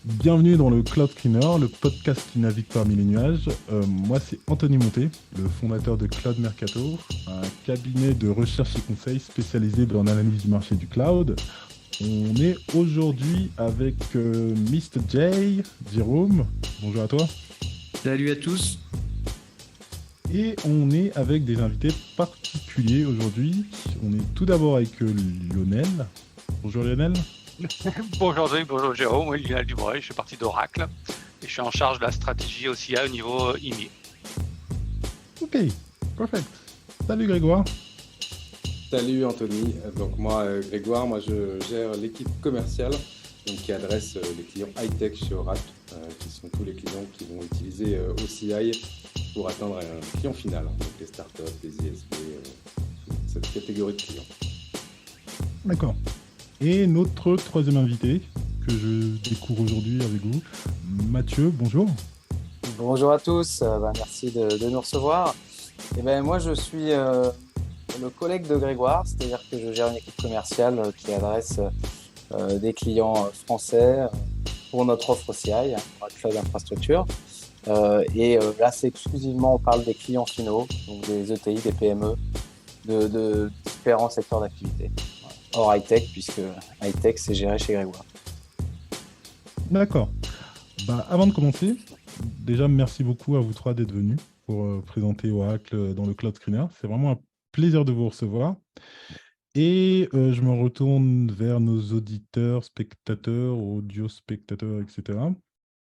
Bienvenue dans le Cloud Screener, le podcast qui navigue parmi les nuages. Moi, c'est Anthony Monté, le fondateur de Cloud Mercato, un cabinet de recherche et conseil spécialisé dans l'analyse du marché du cloud. On est aujourd'hui avec Mr. J, Jérôme. Bonjour à toi. Salut à tous. Et on est avec des invités particuliers aujourd'hui. On est tout d'abord avec Lionel. Bonjour Lionel. Bonjour Zoé, bonjour Jérôme, moi Lionel Dubreuil, je suis parti d'Oracle et je suis en charge de la stratégie OCI au niveau IMI. Ok, perfect. Salut Grégoire. Salut Anthony, donc moi Grégoire, je gère l'équipe commerciale donc, qui adresse les clients high-tech chez Oracle, qui sont tous les clients qui vont utiliser OCI pour atteindre un client final, donc les startups, les ISV, cette catégorie de clients. D'accord. Et notre troisième invité, que je découvre aujourd'hui avec vous, Mathieu, bonjour. Bonjour à tous, merci de nous recevoir. Moi je suis le collègue de Grégoire, c'est-à-dire que je gère une équipe commerciale qui adresse des clients français pour notre offre OCI, pour la cloud infrastructure. Là c'est exclusivement, on parle des clients finaux, donc des ETI, des PME, de différents secteurs d'activité. Hors high-tech, puisque high-tech c'est géré chez Grégoire. D'accord. Avant de commencer, déjà merci beaucoup à vous trois d'être venus pour présenter Oracle dans le Cloud Screener. C'est vraiment un plaisir de vous recevoir. Et je me retourne vers nos auditeurs, spectateurs, audio-spectateurs, etc.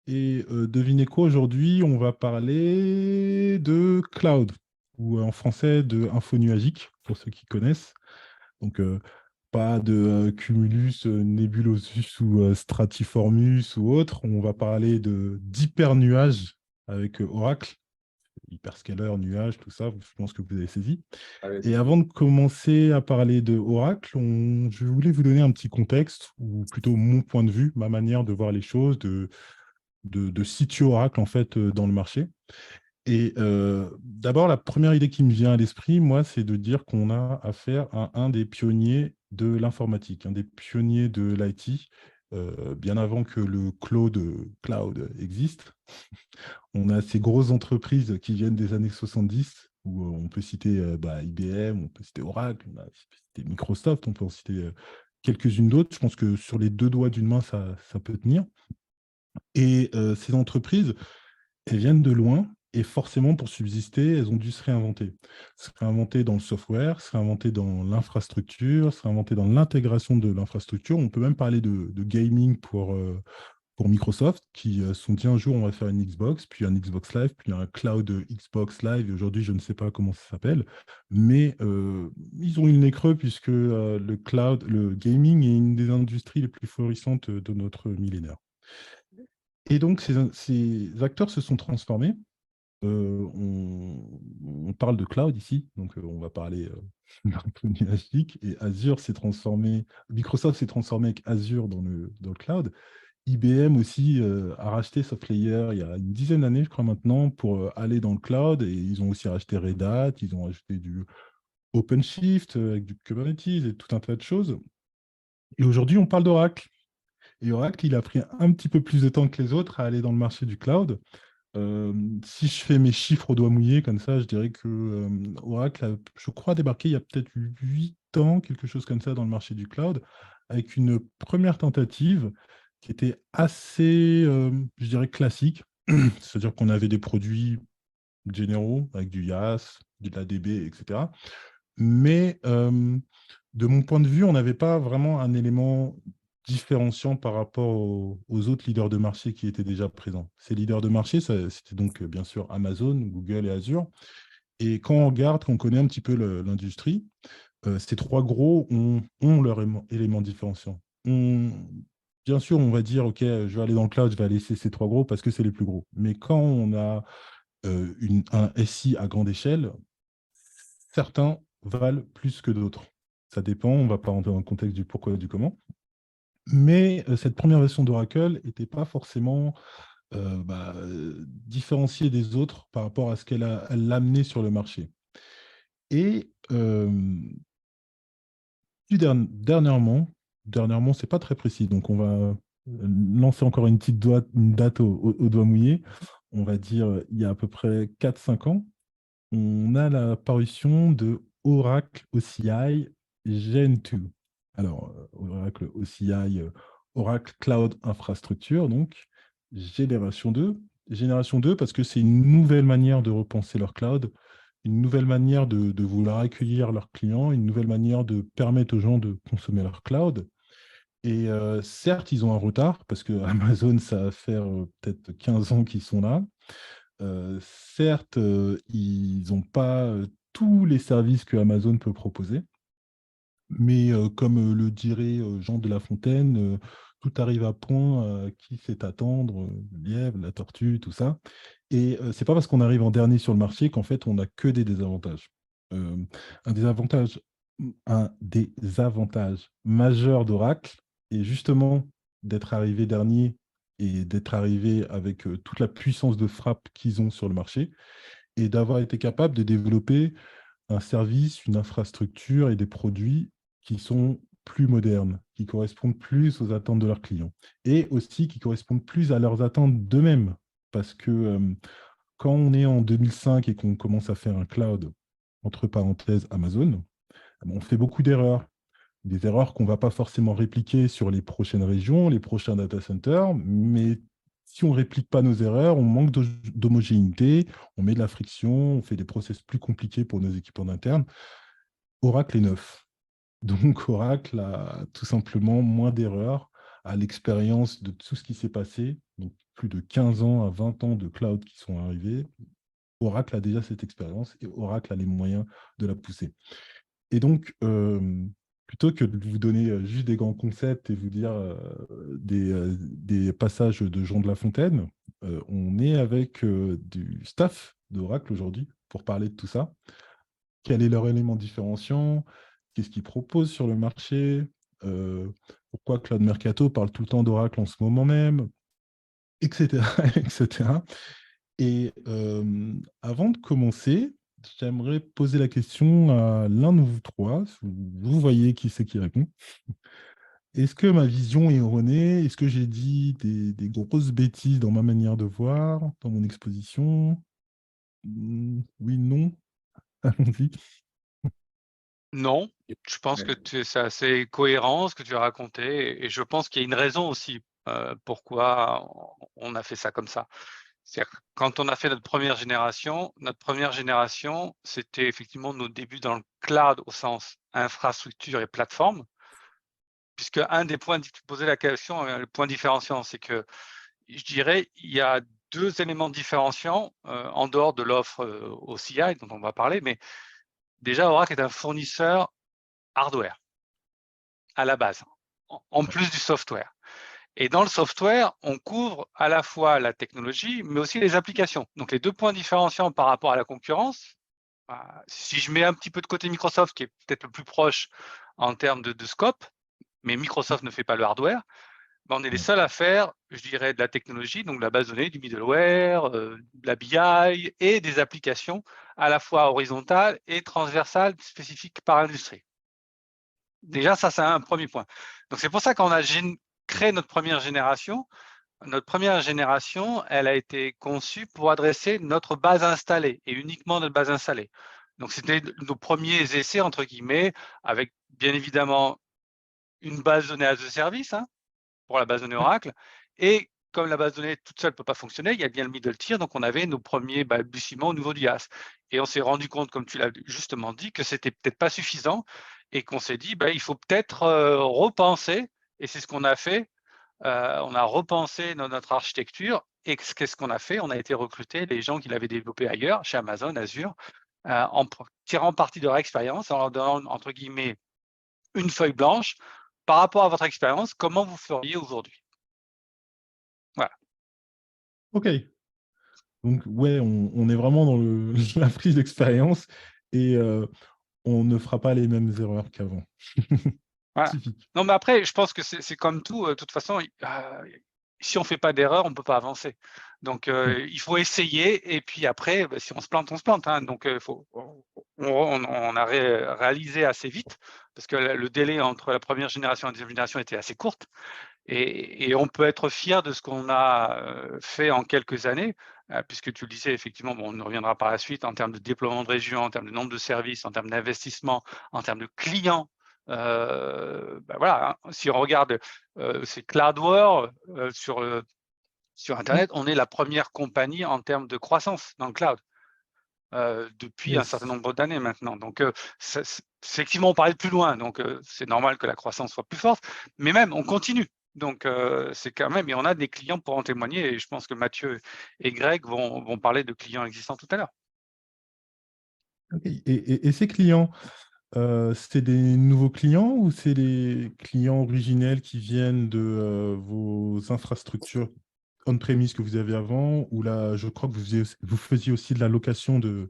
Et devinez quoi, aujourd'hui, on va parler de cloud, ou en français de info nuagique, pour ceux qui connaissent. Donc, pas de Cumulus, Nebulosus ou Stratiformus ou autre. On va parler d'hyper-nuages avec Oracle, hyperscaler, nuage, tout ça, je pense que vous avez saisi. Et avant de commencer à parler de Oracle, je voulais vous donner un petit contexte, ou plutôt mon point de vue, ma manière de voir les choses, de situer Oracle en fait dans le marché. Et d'abord, la première idée qui me vient à l'esprit, moi, c'est de dire qu'on a affaire à un des pionniers de l'informatique, un des pionniers de l'IT, bien avant que le cloud existe. On a ces grosses entreprises qui viennent des années 70, où on peut citer IBM, on peut citer Oracle, on peut citer Microsoft, on peut en citer quelques-unes d'autres. Je pense que sur les deux doigts d'une main, ça peut tenir. Et ces entreprises, elles viennent de loin, et forcément, pour subsister, elles ont dû se réinventer. Se réinventer dans le software, se réinventer dans l'infrastructure, se réinventer dans l'intégration de l'infrastructure. On peut même parler de gaming pour Microsoft, qui se sont dit un jour, on va faire une Xbox, puis un Xbox Live, puis un cloud Xbox Live. Et aujourd'hui, je ne sais pas comment ça s'appelle, mais ils ont eu le nez creux, puisque le cloud, le gaming est une des industries les plus florissantes de notre millénaire. Et donc, ces acteurs se sont transformés. On parle de cloud ici, donc on va parler d'un peu nuagique. Et Azure s'est transformé, Microsoft s'est transformé avec Azure dans le cloud. IBM aussi a racheté SoftLayer il y a une dizaine d'années, je crois maintenant, pour aller dans le cloud. Et ils ont aussi racheté Red Hat, ils ont rajouté du OpenShift avec du Kubernetes et tout un tas de choses. Et aujourd'hui, on parle d'Oracle. Et Oracle, il a pris un petit peu plus de temps que les autres à aller dans le marché du cloud. Si je fais mes chiffres au doigt mouillé, comme ça, je dirais que Oracle a, je crois, débarqué il y a peut-être 8 ans, quelque chose comme ça, dans le marché du cloud, avec une première tentative qui était assez, je dirais, classique. C'est-à-dire qu'on avait des produits généraux, avec du IaaS, de l'ADB, etc. Mais de mon point de vue, on n'avait pas vraiment un élément différenciant par rapport aux autres leaders de marché qui étaient déjà présents. Ces leaders de marché, c'était donc bien sûr Amazon, Google et Azure. Et quand on regarde, qu'on connaît un petit peu l'industrie, ces trois gros ont leur élément différenciant. Bien sûr, on va dire, OK, je vais aller dans le cloud, je vais laisser ces trois gros parce que c'est les plus gros. Mais quand on a un SI à grande échelle, certains valent plus que d'autres. Ça dépend, on ne va pas rentrer dans le contexte du pourquoi et du comment. Mais cette première version d'Oracle n'était pas forcément différenciée des autres par rapport à ce qu'elle a amené sur le marché. Et dernièrement, c'est pas très précis, donc on va lancer encore une petite une date au doigt mouillé, on va dire il y a à peu près 4-5 ans, on a la parution de Oracle OCI Gen 2. Alors, Oracle OCI, Oracle Cloud Infrastructure, donc génération 2. Génération 2 parce que c'est une nouvelle manière de repenser leur cloud, une nouvelle manière de vouloir accueillir leurs clients, une nouvelle manière de permettre aux gens de consommer leur cloud. Et certes, ils ont un retard parce que Amazon, ça va faire peut-être 15 ans qu'ils sont là. Certes, ils n'ont pas tous les services que Amazon peut proposer, mais comme le dirait Jean de La Fontaine, tout arrive à point, qui sait attendre, le lièvre, la tortue, tout ça. Et c'est pas parce qu'on arrive en dernier sur le marché qu'en fait on n'a que des désavantages. Euh, un désavantage, un des avantages majeurs d'Oracle est justement d'être arrivé dernier et d'être arrivé avec toute la puissance de frappe qu'ils ont sur le marché et d'avoir été capable de développer un service, une infrastructure et des produits qui sont plus modernes, qui correspondent plus aux attentes de leurs clients et aussi qui correspondent plus à leurs attentes d'eux-mêmes. Parce que quand on est en 2005 et qu'on commence à faire un cloud, entre parenthèses Amazon, on fait beaucoup d'erreurs. Des erreurs qu'on ne va pas forcément répliquer sur les prochaines régions, les prochains data centers, mais si on ne réplique pas nos erreurs, on manque d'homogénéité, on met de la friction, on fait des process plus compliqués pour nos équipes en interne. Oracle est neuf. Donc Oracle a tout simplement moins d'erreurs, à l'expérience de tout ce qui s'est passé, donc plus de 15 ans à 20 ans de cloud qui sont arrivés. Oracle a déjà cette expérience et Oracle a les moyens de la pousser. Et donc, plutôt que de vous donner juste des grands concepts et vous dire des passages de Jean de La Fontaine, on est avec du staff d'Oracle aujourd'hui pour parler de tout ça. Quel est leur élément différenciant? Qu'est-ce qu'ils proposent sur le marché? Pourquoi Cloud Mercato parle tout le temps d'Oracle en ce moment même? Etc. etc. Et avant de commencer, j'aimerais poser la question à l'un de vous trois. Vous voyez qui c'est qui répond. Est-ce que ma vision est erronée? Est-ce que j'ai dit des grosses bêtises dans ma manière de voir, dans mon exposition? Oui, non. Allons-y. Non, je pense que c'est assez cohérent ce que tu as raconté et je pense qu'il y a une raison aussi pourquoi on a fait ça comme ça. C'est-à-dire que quand on a fait notre première génération, c'était effectivement nos débuts dans le cloud au sens infrastructure et plateforme, puisque un des points, tu posais la question, le point différenciant, c'est que je dirais il y a deux éléments différenciants en dehors de l'offre OCI dont on va parler, mais déjà Oracle est un fournisseur hardware à la base, en plus du software. Et dans le software, on couvre à la fois la technologie, mais aussi les applications. Donc, les deux points différenciants par rapport à la concurrence, si je mets un petit peu de côté Microsoft, qui est peut-être le plus proche en termes de scope, mais Microsoft ne fait pas le hardware, ben on est les seuls à faire, je dirais, de la technologie, donc de la base de données, du middleware, de la BI et des applications à la fois horizontales et transversales spécifiques par industrie. Déjà, ça, c'est un premier point. Donc, c'est pour ça qu'on a créé notre première génération. Notre première génération, elle a été conçue pour adresser notre base installée et uniquement notre base installée. Donc, c'était nos premiers essais, entre guillemets, avec bien évidemment une base de données as a service pour la base de données Oracle. Et comme la base de données toute seule ne peut pas fonctionner, il y a bien le middle tier, donc on avait nos premiers balbutiements au niveau du IaaS. Et on s'est rendu compte, comme tu l'as justement dit, que c'était peut-être pas suffisant et qu'on s'est dit, il faut peut-être repenser, et c'est ce qu'on a fait. On a repensé notre architecture et qu'est-ce qu'on a fait? On a été recruter les gens qui l'avaient développé ailleurs, chez Amazon, Azure, en tirant parti de leur expérience, en leur donnant, entre guillemets, une feuille blanche par rapport à votre expérience, comment vous feriez aujourd'hui? Voilà. OK. Donc, ouais, on est vraiment dans la prise d'expérience et on ne fera pas les mêmes erreurs qu'avant. Voilà. Typique. Non, mais après, je pense que c'est comme tout. De toute façon, si on ne fait pas d'erreur, on ne peut pas avancer. Donc, il faut essayer. Et puis après, si on se plante, on se plante. Donc, on a réalisé assez vite parce que le délai entre la première génération et la deuxième génération était assez courte. Et on peut être fier de ce qu'on a fait en quelques années, puisque tu le disais, effectivement, bon, on y reviendra par la suite en termes de déploiement de région, en termes de nombre de services, en termes d'investissement, en termes de clients. Voilà, hein, si on regarde c'est CloudWar sur Internet, on est la première compagnie en termes de croissance dans le cloud. Depuis un certain nombre d'années maintenant. Donc, effectivement, on parlait de plus loin, donc c'est normal que la croissance soit plus forte, mais même, on continue. Donc, c'est quand même, et on a des clients pour en témoigner, et je pense que Mathieu et Greg vont parler de clients existants tout à l'heure. Et ces clients, c'est des nouveaux clients ou c'est les clients originels qui viennent de vos infrastructures on-premise que vous avez avant, ou là, je crois que vous faisiez aussi de la location de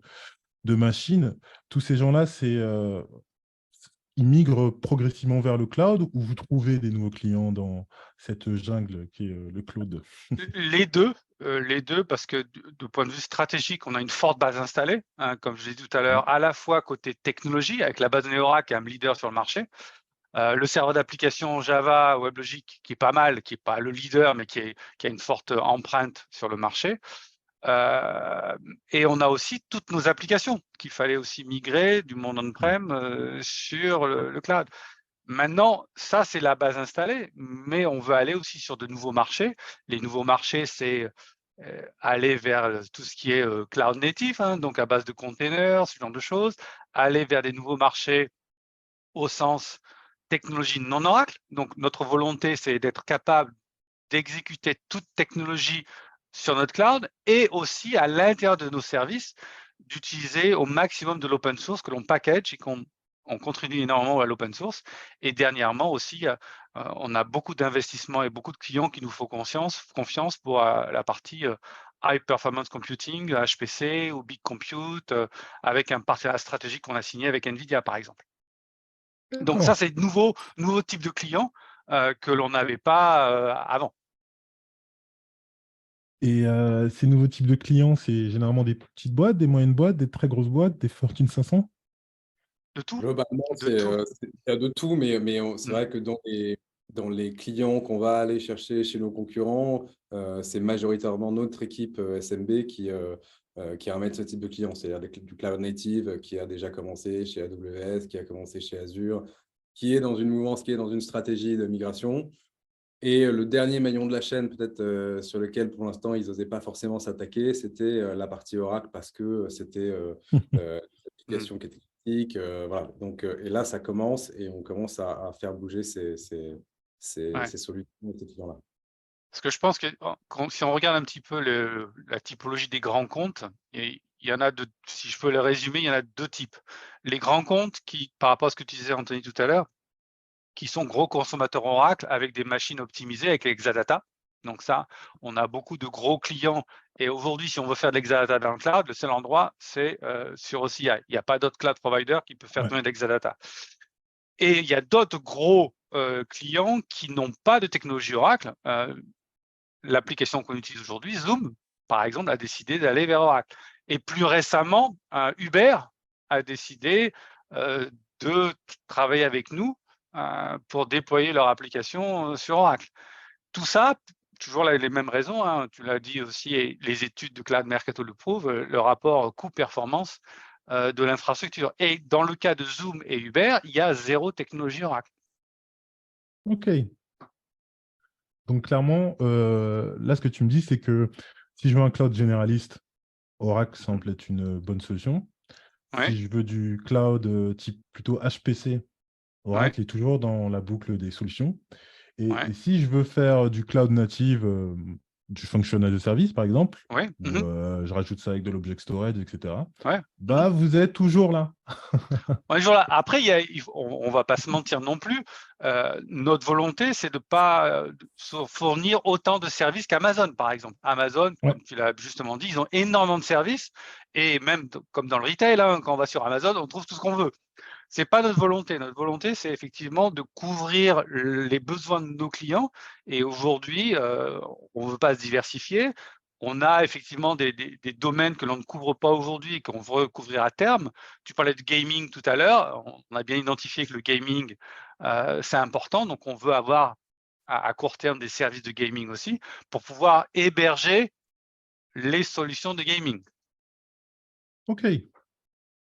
machines. Tous ces gens-là, ils migrent progressivement vers le cloud, ou vous trouvez des nouveaux clients dans cette jungle qui est le cloud? Les deux, parce que du point de vue stratégique, on a une forte base installée, hein, comme je l'ai dit tout à l'heure, à la fois côté technologie, avec la base de Neora qui est un leader sur le marché, le serveur d'application Java, WebLogic, qui est pas mal, qui n'est pas le leader, mais qui a une forte empreinte sur le marché. Et on a aussi toutes nos applications qu'il fallait aussi migrer du monde on-prem sur le cloud. Maintenant, ça, c'est la base installée, mais on veut aller aussi sur de nouveaux marchés. Les nouveaux marchés, c'est aller vers tout ce qui est cloud native, hein, donc à base de containers, ce genre de choses, aller vers des nouveaux marchés au sens technologie non Oracle. Donc, notre volonté, c'est d'être capable d'exécuter toute technologie sur notre cloud et aussi à l'intérieur de nos services, d'utiliser au maximum de l'open source que l'on package et qu'on contribue énormément à l'open source. Et dernièrement aussi, on a beaucoup d'investissements et beaucoup de clients qui nous font confiance pour la partie High Performance Computing, HPC ou Big Compute, avec un partenariat stratégique qu'on a signé avec NVIDIA, par exemple. Donc ça, c'est de nouveaux types de clients que l'on n'avait pas avant. Et ces nouveaux types de clients, c'est généralement des petites boîtes, des moyennes boîtes, des très grosses boîtes, des Fortune 500? De tout. Globalement, De tout. il y a de tout, mais c'est vrai que dans les clients qu'on va aller chercher chez nos concurrents, c'est majoritairement notre équipe SMB qui ramène ce type de clients. C'est-à-dire du cloud native qui a déjà commencé chez AWS, qui a commencé chez Azure, qui est dans une mouvance, qui est dans une stratégie de migration. Et le dernier maillon de la chaîne, peut-être sur lequel pour l'instant ils n'osaient pas forcément s'attaquer, c'était la partie Oracle parce que c'était une application qui était critique. Voilà. Donc, et là, ça commence et on commence à faire bouger ces solutions et ces clients-là. Parce que je pense que si on regarde un petit peu la typologie des grands comptes, il y en a deux, si je peux le résumer, il y en a deux types. Les grands comptes qui, par rapport à ce que tu disais, Anthony, tout à l'heure, qui sont gros consommateurs Oracle avec des machines optimisées avec l'Exadata. Donc ça, on a beaucoup de gros clients. Et aujourd'hui, si on veut faire de l'Exadata dans le cloud, le seul endroit, c'est sur OCI. Il n'y a pas d'autre cloud provider qui peut faire tourner de l'Exadata. Et il y a d'autres gros clients qui n'ont pas de technologie Oracle. L'application qu'on utilise aujourd'hui, Zoom, par exemple, a décidé d'aller vers Oracle. Et plus récemment, Uber a décidé de travailler avec nous pour déployer leur application sur Oracle. Tout ça, toujours les mêmes raisons, hein, tu l'as dit aussi, et les études de Cloud Mercato le prouvent, le rapport coût-performance de l'infrastructure. Et dans le cas de Zoom et Uber, il y a zéro technologie Oracle. OK. Donc clairement, là, ce que tu me dis, c'est que si je veux un cloud généraliste, Oracle semble être une bonne solution. Ouais. Si je veux du cloud type plutôt HPC, Oracle est toujours dans la boucle des solutions. Et si je veux faire du cloud native, du functional de service, par exemple, où je rajoute ça avec de l'object storage, etc., bah, vous êtes toujours là. On est toujours là. Après, on ne va pas se mentir non plus. Notre volonté, c'est de ne pas fournir autant de services qu'Amazon, par exemple. Amazon, comme tu l'as justement dit, ils ont énormément de services. Et même comme dans le retail, hein, quand on va sur Amazon, on trouve tout ce qu'on veut. Ce n'est pas notre volonté. Notre volonté, c'est effectivement de couvrir les besoins de nos clients. Et aujourd'hui, on ne veut pas se diversifier. On a effectivement des domaines que l'on ne couvre pas aujourd'hui et qu'on veut couvrir à terme. Tu parlais de gaming tout à l'heure. On a bien identifié que le gaming, c'est important. Donc, on veut avoir à court terme des services de gaming aussi, pour pouvoir héberger les solutions de gaming. OK,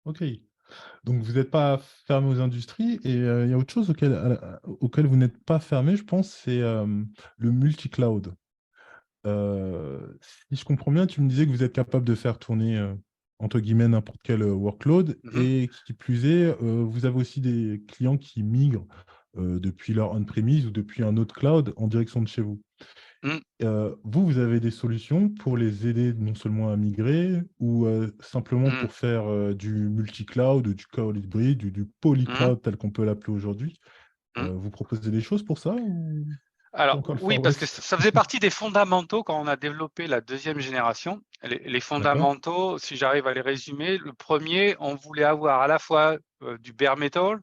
OK. Donc vous n'êtes pas fermé aux industries et il y a autre chose auquel vous n'êtes pas fermé, je pense, c'est, le multi-cloud. Si je comprends bien, tu me disais que vous êtes capable de faire tourner, entre guillemets, «n'importe quel, workload» Mmh. et qui plus est, vous avez aussi des clients qui migrent, depuis leur on-premise ou depuis un autre cloud en direction de chez vous. Mmh. Vous avez des solutions pour les aider non seulement à migrer ou, simplement Mmh. pour faire, du multi-cloud ou du cloud hybride ou du Mmh. polycloud tel qu'on peut l'appeler aujourd'hui? Mmh. Vous proposez des choses pour ça ou c'est Alors encore le oui, Far parce que West? ça faisait partie des fondamentaux quand on a développé la deuxième génération. Les D'accord. fondamentaux, si j'arrive à les résumer, le premier, on voulait avoir à la fois, du bare metal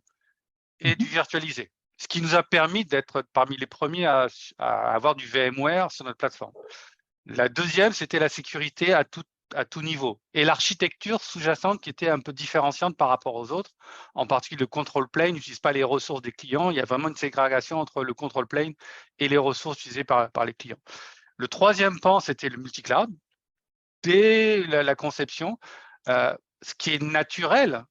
et du Mmh. virtualisé. Ce qui nous a permis d'être parmi les premiers à avoir du VMware sur notre plateforme. La deuxième, c'était la sécurité à tout niveau et l'architecture sous-jacente qui était un peu différenciante par rapport aux autres. En particulier, le control plane n'utilise pas les ressources des clients. Il y a vraiment une ségrégation entre le control plane et les ressources utilisées par les clients. Le troisième pan, c'était le multi-cloud. Dès la conception, ce qui est naturel,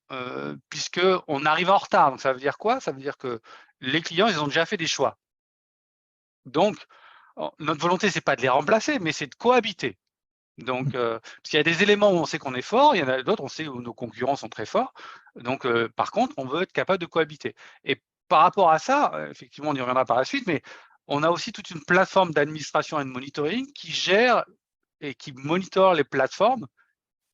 puisqu'on arrive en retard. Donc ça veut dire quoi? Ça veut dire que les clients, ils ont déjà fait des choix. Donc, notre volonté, c'est pas de les remplacer, mais c'est de cohabiter. Donc, parce qu'il y a des éléments où on sait qu'on est fort, il y en a d'autres, on sait où nos concurrents sont très forts. Donc, par contre, on veut être capable de cohabiter. Et par rapport à ça, effectivement, on y reviendra par la suite, mais on a aussi toute une plateforme d'administration et de monitoring qui gère et qui monitore les plateformes,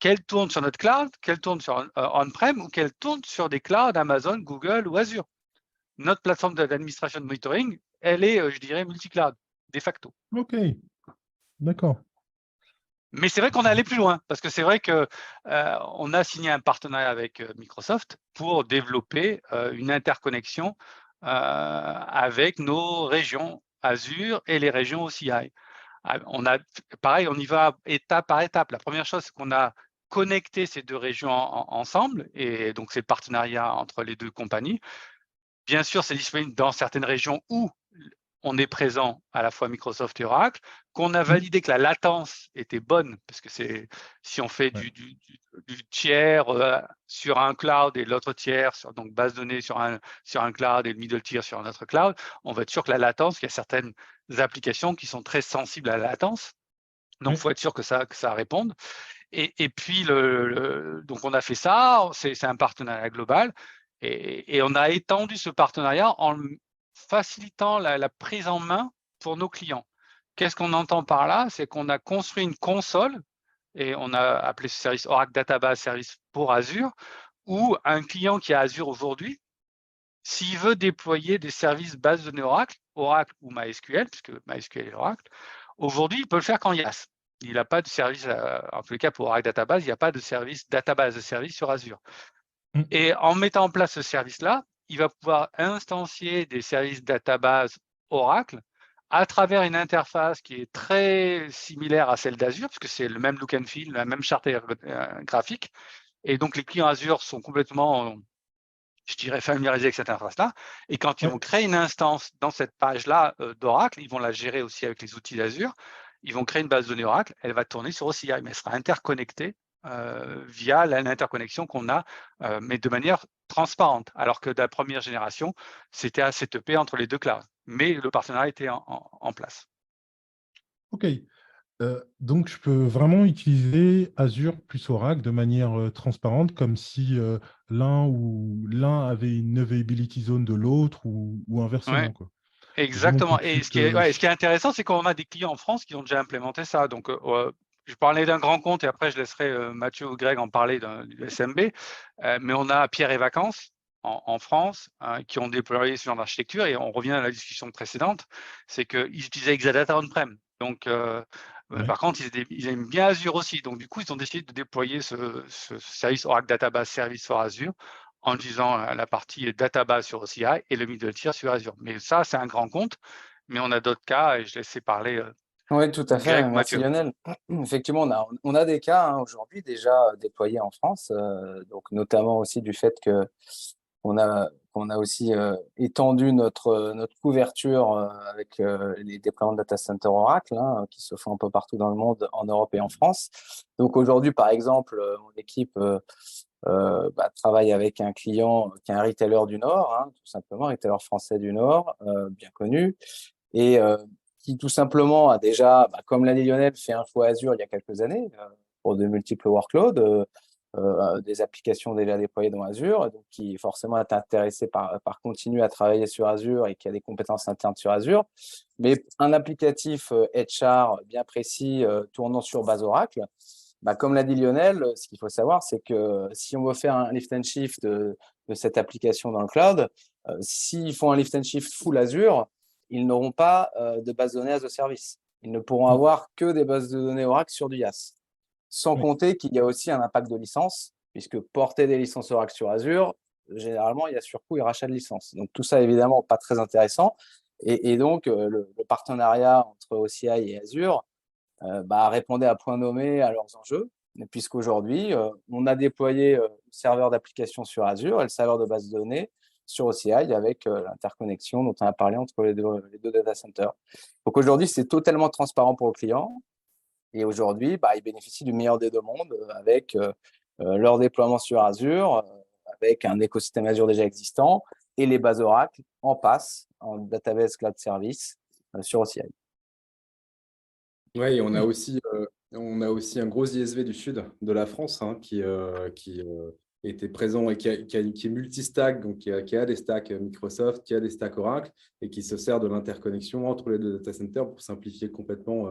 qu'elles tournent sur notre cloud, qu'elles tournent sur on-prem ou qu'elles tournent sur des clouds Amazon, Google ou Azure. Notre plateforme d'administration de monitoring, elle est, je dirais, multi-cloud, de facto. OK, d'accord. Mais c'est vrai qu'on est allé plus loin, parce que c'est vrai que, on a signé un partenariat avec, Microsoft pour développer, une interconnexion, avec nos régions Azure et les régions OCI. On a pareil, on y va étape par étape. La première chose, c'est qu'on a connecté ces 2 régions ensemble et donc c'est le partenariat entre les 2 compagnies. Bien sûr, c'est disponible dans certaines régions où on est présent à la fois Microsoft et Oracle, qu'on a Mmh. validé que la latence était bonne, parce que c'est si on fait Ouais. du tiers sur un cloud et l'autre tiers, donc base de données sur un cloud et le middle tier sur un autre cloud, on va être sûr que la latence, il y a certaines applications qui sont très sensibles à la latence, donc il Ouais. faut être sûr que ça réponde. Et puis, donc on a fait ça, c'est un partenariat global et on a étendu ce partenariat en facilitant la prise en main pour nos clients. Qu'est-ce qu'on entend par là? C'est qu'on a construit une console et on a appelé ce service Oracle Database Service pour Azure, où un client qui a Azure aujourd'hui, s'il veut déployer des services base de données Oracle, Oracle ou MySQL, puisque MySQL est Oracle, aujourd'hui, il peut le faire qu'en IaaS. Il n'a pas de service, en tous les cas pour Oracle Database, il n'y a pas de service database de service sur Azure. Mmh. Et en mettant en place ce service-là, il va pouvoir instancier des services database Oracle à travers une interface qui est très similaire à celle d'Azure, puisque c'est le même look and feel, la même charte graphique. Et donc, les clients Azure sont complètement, je dirais, familiarisés avec cette interface-là. Et quand ils Ouais. vont créer une instance dans cette page-là d'Oracle, ils vont la gérer aussi avec les outils d'Azure. Ils vont créer une base de données Oracle, elle va tourner sur OCI, mais elle sera interconnectée via l'interconnexion qu'on a, mais de manière transparente. Alors que de la première génération, c'était à setuper entre les 2 clouds. Mais le partenariat était en place. OK. Donc je peux vraiment utiliser Azure plus Oracle de manière, transparente comme si, l'un avait une availability zone de l'autre ou Ouais. inversement, quoi. J'ai mon Exactement. Et compute, ce qui est intéressant, c'est qu'on a des clients en France qui ont déjà implémenté ça. Donc, je parlais d'un grand compte et après je laisserai Mathieu ou Greg en parler du SMB. Mais on a Pierre et Vacances en France qui ont déployé ce genre d'architecture et on revient à la discussion précédente, c'est qu'ils utilisaient Exadata on-prem. Donc, ouais. par contre, ils aiment bien Azure aussi. Donc, du coup, ils ont décidé de déployer ce service Oracle Database Service for Azure en utilisant la partie database sur OCI et le middle tier sur Azure. Mais ça, c'est un grand compte, mais on a d'autres cas et je laisserai parler Oui, tout à Greg fait. ou Merci Mathieu. Lionel. Effectivement, on a des cas aujourd'hui déjà déployés en France, donc notamment aussi du fait que on a on a aussi étendu notre couverture avec les déploiements de data center Oracle, hein, qui se font un peu partout dans le monde, en Europe et en France. Donc aujourd'hui, par exemple, mon équipe travaille avec un client qui est un retailer du Nord, hein, tout simplement, un retailer français du Nord, bien connu, et qui tout simplement a déjà, comme l'a dit Lionel, fait un choix Azure il y a quelques années pour de multiples workloads, des applications déjà déployées dans Azure, donc qui forcément est intéressé par continuer à travailler sur Azure et qui a des compétences internes sur Azure. Mais un applicatif HR bien précis tournant sur base Oracle, comme l'a dit Lionel, ce qu'il faut savoir, c'est que si on veut faire un lift and shift de cette application dans le cloud, s'ils font un lift and shift full Azure, ils n'auront pas de base de données as a service. Ils ne pourront avoir que des bases de données Oracle sur du IaaS. Sans compter qu'il y a aussi un impact de licence, puisque porter des licences Oracle sur Azure, généralement, il y a surcoût et rachat de licences. Donc tout ça, évidemment, pas très intéressant. Et donc, le partenariat entre OCI et Azure répondait à point nommé à leurs enjeux, puisqu'aujourd'hui, on a déployé le serveur d'application sur Azure et le serveur de base de données sur OCI avec l'interconnexion dont on a parlé entre les deux data centers. Donc aujourd'hui, c'est totalement transparent pour le client. Et aujourd'hui, ils bénéficient du meilleur des deux mondes avec leur déploiement sur Azure, avec un écosystème Azure déjà existant et les bases Oracle en PaaS, en Database Cloud Service sur OCI. Oui, on a aussi un gros ISV du sud de la France qui était présent et qui est multi-stack, donc qui a des stacks Microsoft, qui a des stacks Oracle et qui se sert de l'interconnexion entre les deux data centers pour simplifier complètement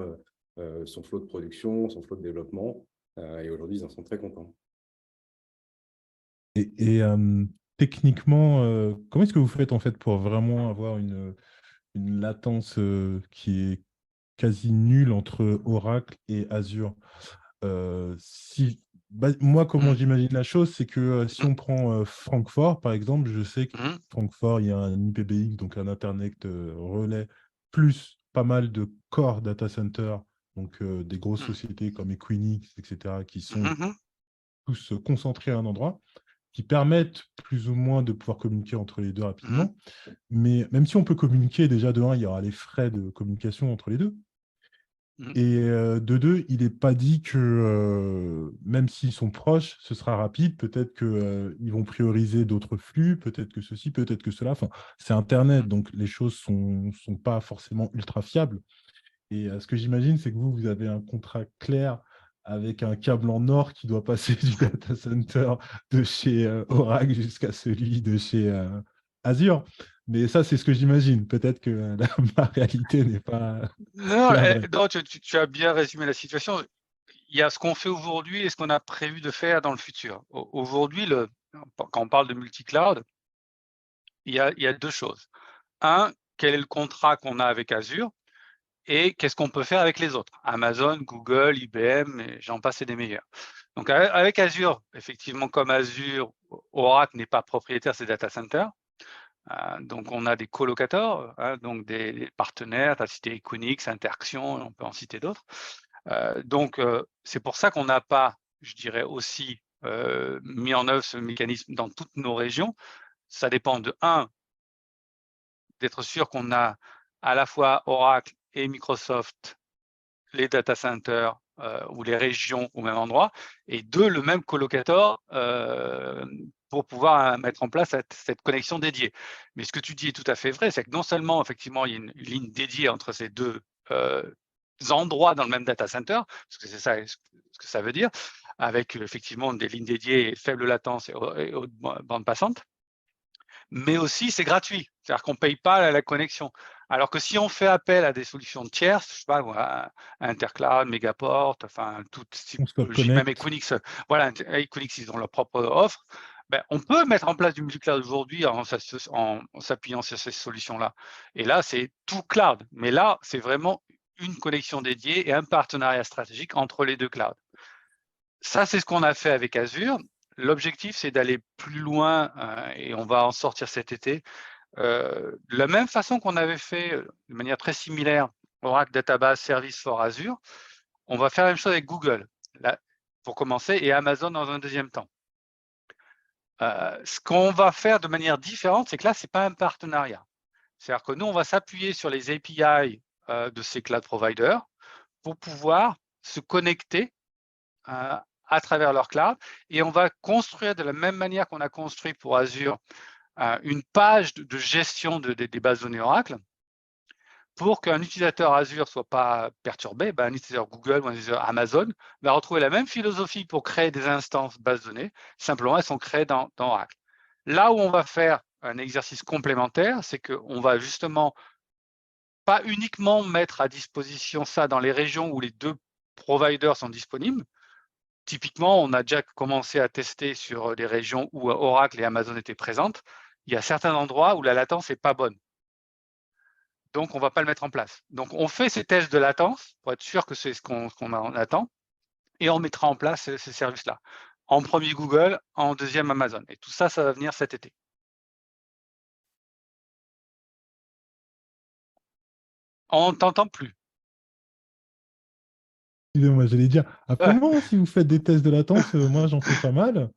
son flot de production, son flot de développement. Et aujourd'hui, ils en sont très contents. Et techniquement, comment est-ce que vous faites en fait pour vraiment avoir une latence qui est quasi nulle entre Oracle et Azure? Moi, comment j'imagine la chose, c'est que si on prend Francfort, par exemple, je sais que Francfort, il y a un IPBX, donc un Internet relais, plus pas mal de core data centers, donc des grosses sociétés comme Equinix, etc., qui sont tous concentrés à un endroit, qui permettent plus ou moins de pouvoir communiquer entre les deux rapidement. Mais même si on peut communiquer, déjà de un, il y aura les frais de communication entre les deux. Et de deux, il n'est pas dit que même s'ils sont proches, ce sera rapide. Peut-être qu'ils vont prioriser d'autres flux, peut-être que ceci, peut-être que cela. Enfin, c'est Internet, donc les choses ne sont pas forcément ultra fiables. Et ce que j'imagine, c'est que vous avez un contrat clair avec un câble en or qui doit passer du data center de chez Oracle jusqu'à celui de chez Azure. Mais ça, c'est ce que j'imagine. Peut-être que ma réalité n'est pas Non, la vraie. non, tu as bien résumé la situation. Il y a ce qu'on fait aujourd'hui et ce qu'on a prévu de faire dans le futur. Aujourd'hui, quand on parle de multi-cloud, il y a deux choses. Un, quel est le contrat qu'on a avec Azure et qu'est-ce qu'on peut faire avec les autres? Amazon, Google, IBM, et j'en passe et des meilleurs. Donc avec Azure, effectivement, comme Azure, Oracle n'est pas propriétaire de ses data centers. Donc on a des colocateurs, donc des partenaires, tu as cité Equinix, Interxion, on peut en citer d'autres. Donc c'est pour ça qu'on n'a pas, je dirais aussi, mis en œuvre ce mécanisme dans toutes nos régions. Ça dépend de d'être sûr qu'on a à la fois Oracle et Microsoft, les data centers ou les régions au même endroit, et deux, le même colocateur pour pouvoir mettre en place cette connexion dédiée. Mais ce que tu dis est tout à fait vrai, c'est que non seulement, effectivement, il y a une ligne dédiée entre ces deux endroits dans le même data center, parce que c'est ça ce que ça veut dire, avec effectivement des lignes dédiées, faible latence et haute bande passante, mais aussi c'est gratuit, c'est-à-dire qu'on ne paye pas la connexion. Alors que si on fait appel à des solutions tierces, je sais pas, voilà, Intercloud, Megaport, enfin toute typologie, même Connect. Equinix, voilà, Equinix, ils ont leur propre offre. On peut mettre en place du multi-cloud aujourd'hui en s'appuyant sur ces solutions-là. Et là, c'est tout cloud. Mais là, c'est vraiment une connexion dédiée et un partenariat stratégique entre les deux clouds. Ça, c'est ce qu'on a fait avec Azure. L'objectif, c'est d'aller plus loin et on va en sortir cet été. De la même façon qu'on avait fait de manière très similaire Oracle Database Service for Azure, on va faire la même chose avec Google, là, pour commencer, et Amazon dans un deuxième temps. Ce qu'on va faire de manière différente, c'est que là, ce n'est pas un partenariat. C'est-à-dire que nous, on va s'appuyer sur les API de ces cloud providers pour pouvoir se connecter à travers leur cloud, et on va construire de la même manière qu'on a construit pour Azure une page de gestion des bases de données Oracle. Pour qu'un utilisateur Azure ne soit pas perturbé, un utilisateur Google ou un utilisateur Amazon va retrouver la même philosophie pour créer des instances bases de données, simplement elles sont créées dans Oracle. Là où on va faire un exercice complémentaire, c'est qu'on va justement pas uniquement mettre à disposition ça dans les régions où les deux providers sont disponibles. Typiquement, on a déjà commencé à tester sur les régions où Oracle et Amazon étaient présentes. Il y a certains endroits où la latence n'est pas bonne. Donc, on ne va pas le mettre en place. Donc, on fait ces tests de latence pour être sûr que c'est ce qu'on attend, et on mettra en place ces services-là. En premier Google, en deuxième Amazon. Et tout ça, ça va venir cet été. On ne t'entend plus. Excusez-moi, j'allais dire, appelez-moi si vous faites des tests de latence, moi j'en fais pas mal.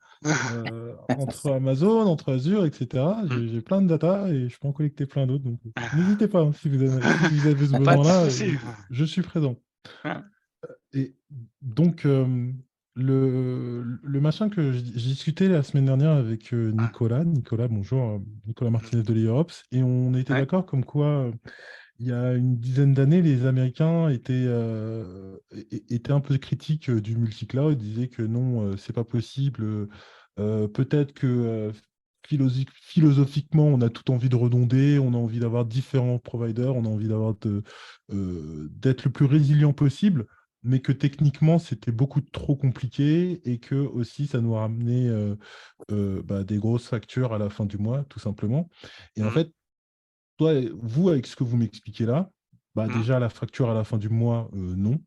Entre Amazon, entre Azure, etc. J'ai plein de data et je peux en collecter plein d'autres. Donc n'hésitez pas, si vous avez ce Pas de besoin-là, souci. je suis présent. Et donc, le machin que j'ai discuté la semaine dernière avec Nicolas, bonjour, Nicolas Martinez de l'Europe, et on était d'accord comme quoi, il y a une dizaine d'années, les Américains étaient un peu critiques du multi-cloud, ils disaient que non, c'est pas possible, peut-être que philosophiquement, on a tout envie de redonder, on a envie d'avoir différents providers, on a envie d'être le plus résilient possible, mais que techniquement, c'était beaucoup trop compliqué et que aussi, ça nous ramenait des grosses factures à la fin du mois, tout simplement. Et en fait, vous, avec ce que vous m'expliquez là, déjà, la facture à la fin du mois, non.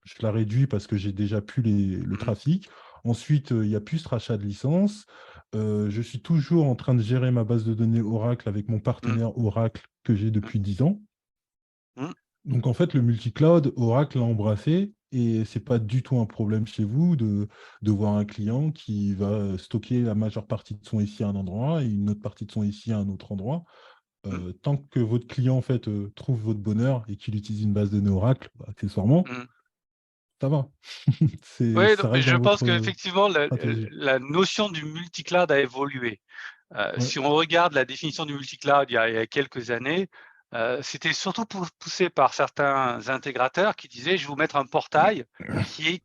Je la réduis parce que j'ai déjà plus le trafic. Ensuite, il n'y a plus ce rachat de licence. Je suis toujours en train de gérer ma base de données Oracle avec mon partenaire Oracle que j'ai depuis 10 ans. Donc, en fait, le multi-cloud, Oracle l'a embrassé et ce n'est pas du tout un problème chez vous de voir un client qui va stocker la majeure partie de son SI à un endroit et une autre partie de son SI à un autre endroit. Tant que votre client en fait, trouve votre bonheur et qu'il utilise une base de données Oracle, accessoirement, ça va. Oui, Ça mais reste je dans pense votre qu'effectivement, stratégie. la notion du multi-cloud a évolué. Ouais. Si on regarde la définition du multi-cloud il y a quelques années, c'était surtout poussé par certains intégrateurs qui disaient « je vais vous mettre un portail qui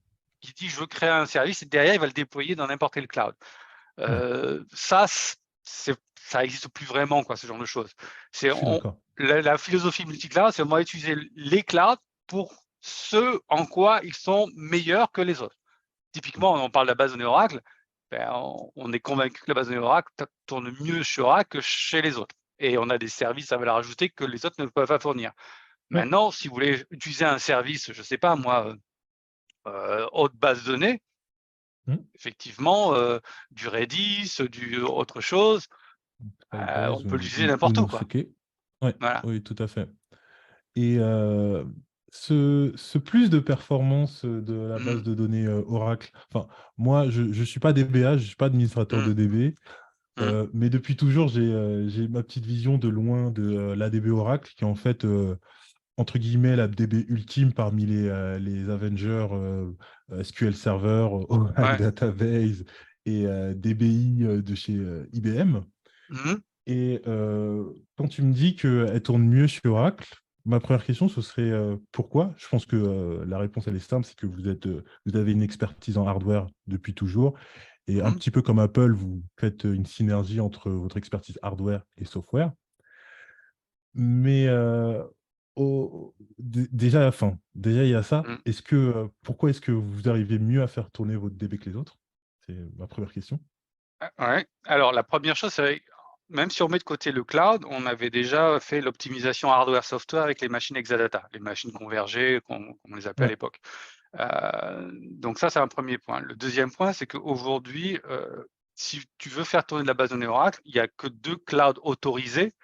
dit « je veux créer un service » et derrière, il va le déployer dans n'importe quel cloud ». Ça n'existe plus vraiment, quoi, ce genre de choses. Je suis d'accord. La philosophie multi-cloud, c'est on va utiliser les clouds pour ce en quoi ils sont meilleurs que les autres. Typiquement, on parle de la base de données Oracle, on est convaincu que la base de données Oracle tourne mieux chez Oracle que chez les autres. Et on a des services à valeur ajoutée que les autres ne peuvent pas fournir. Maintenant, si vous voulez utiliser un service, je ne sais pas moi, haute base de données, effectivement, du Redis, du autre chose, on peut l'utiliser n'importe où, quoi. Ouais, Voilà. oui, tout à fait. Et ce plus de performance de la base de données Oracle, enfin, moi, je ne suis pas DBA, je ne suis pas administrateur de DB, mais depuis toujours, j'ai ma petite vision de loin de l'ADB Oracle, qui est en fait, entre guillemets, la DB ultime parmi les Avengers SQL Server, Oracle Database et DBI de chez IBM. Et quand tu me dis qu'elle tourne mieux chez Oracle, ma première question, ce serait pourquoi? Je pense que la réponse, elle est simple, c'est que vous avez une expertise en hardware depuis toujours. Et un petit peu comme Apple, vous faites une synergie entre votre expertise hardware et software. Mais déjà, à la fin, déjà, il y a ça. Pourquoi est-ce que vous arrivez mieux à faire tourner votre DB que les autres? C'est ma première question. Ouais. Alors, la première chose, c'est même si on met de côté le cloud, on avait déjà fait l'optimisation hardware-software avec les machines Exadata, les machines convergées, comme on les appelait à l'époque. Donc ça, c'est un premier point. Le deuxième point, c'est qu'aujourd'hui, si tu veux faire tourner de la base de données Oracle, il n'y a que 2 clouds autorisés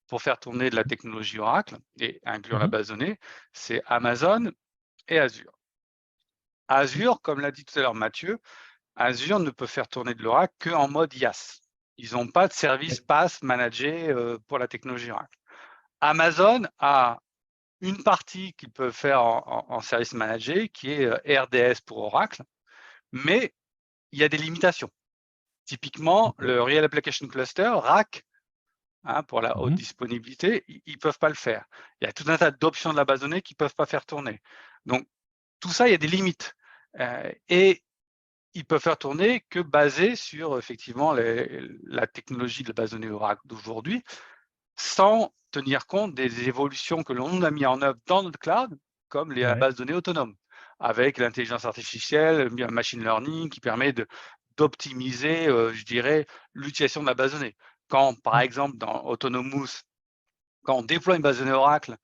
pour faire tourner de la technologie Oracle et inclure la base de données, c'est Amazon et Azure. Azure, comme l'a dit tout à l'heure Mathieu, Azure ne peut faire tourner de l'Oracle qu'en mode IaaS. Ils n'ont pas de service PaaS managé pour la technologie Oracle. Amazon a une partie qu'ils peuvent faire en service managé, qui est RDS pour Oracle, mais il y a des limitations. Typiquement, le Real Application Cluster, RAC, pour la haute disponibilité, ils ne peuvent pas le faire. Il y a tout un tas d'options de la base de données qu'ils ne peuvent pas faire tourner. Donc, tout ça, il y a des limites. Et ils peuvent faire tourner que basé sur, effectivement, la technologie de la base de données Oracle d'aujourd'hui, sans tenir compte des évolutions que l'on a mis en œuvre dans notre cloud, comme la base de données autonome, avec l'intelligence artificielle, le machine learning, qui permet d'optimiser, je dirais, l'utilisation de la base de données. Quand, par exemple, dans Autonomous, quand on déploie une base de données Oracle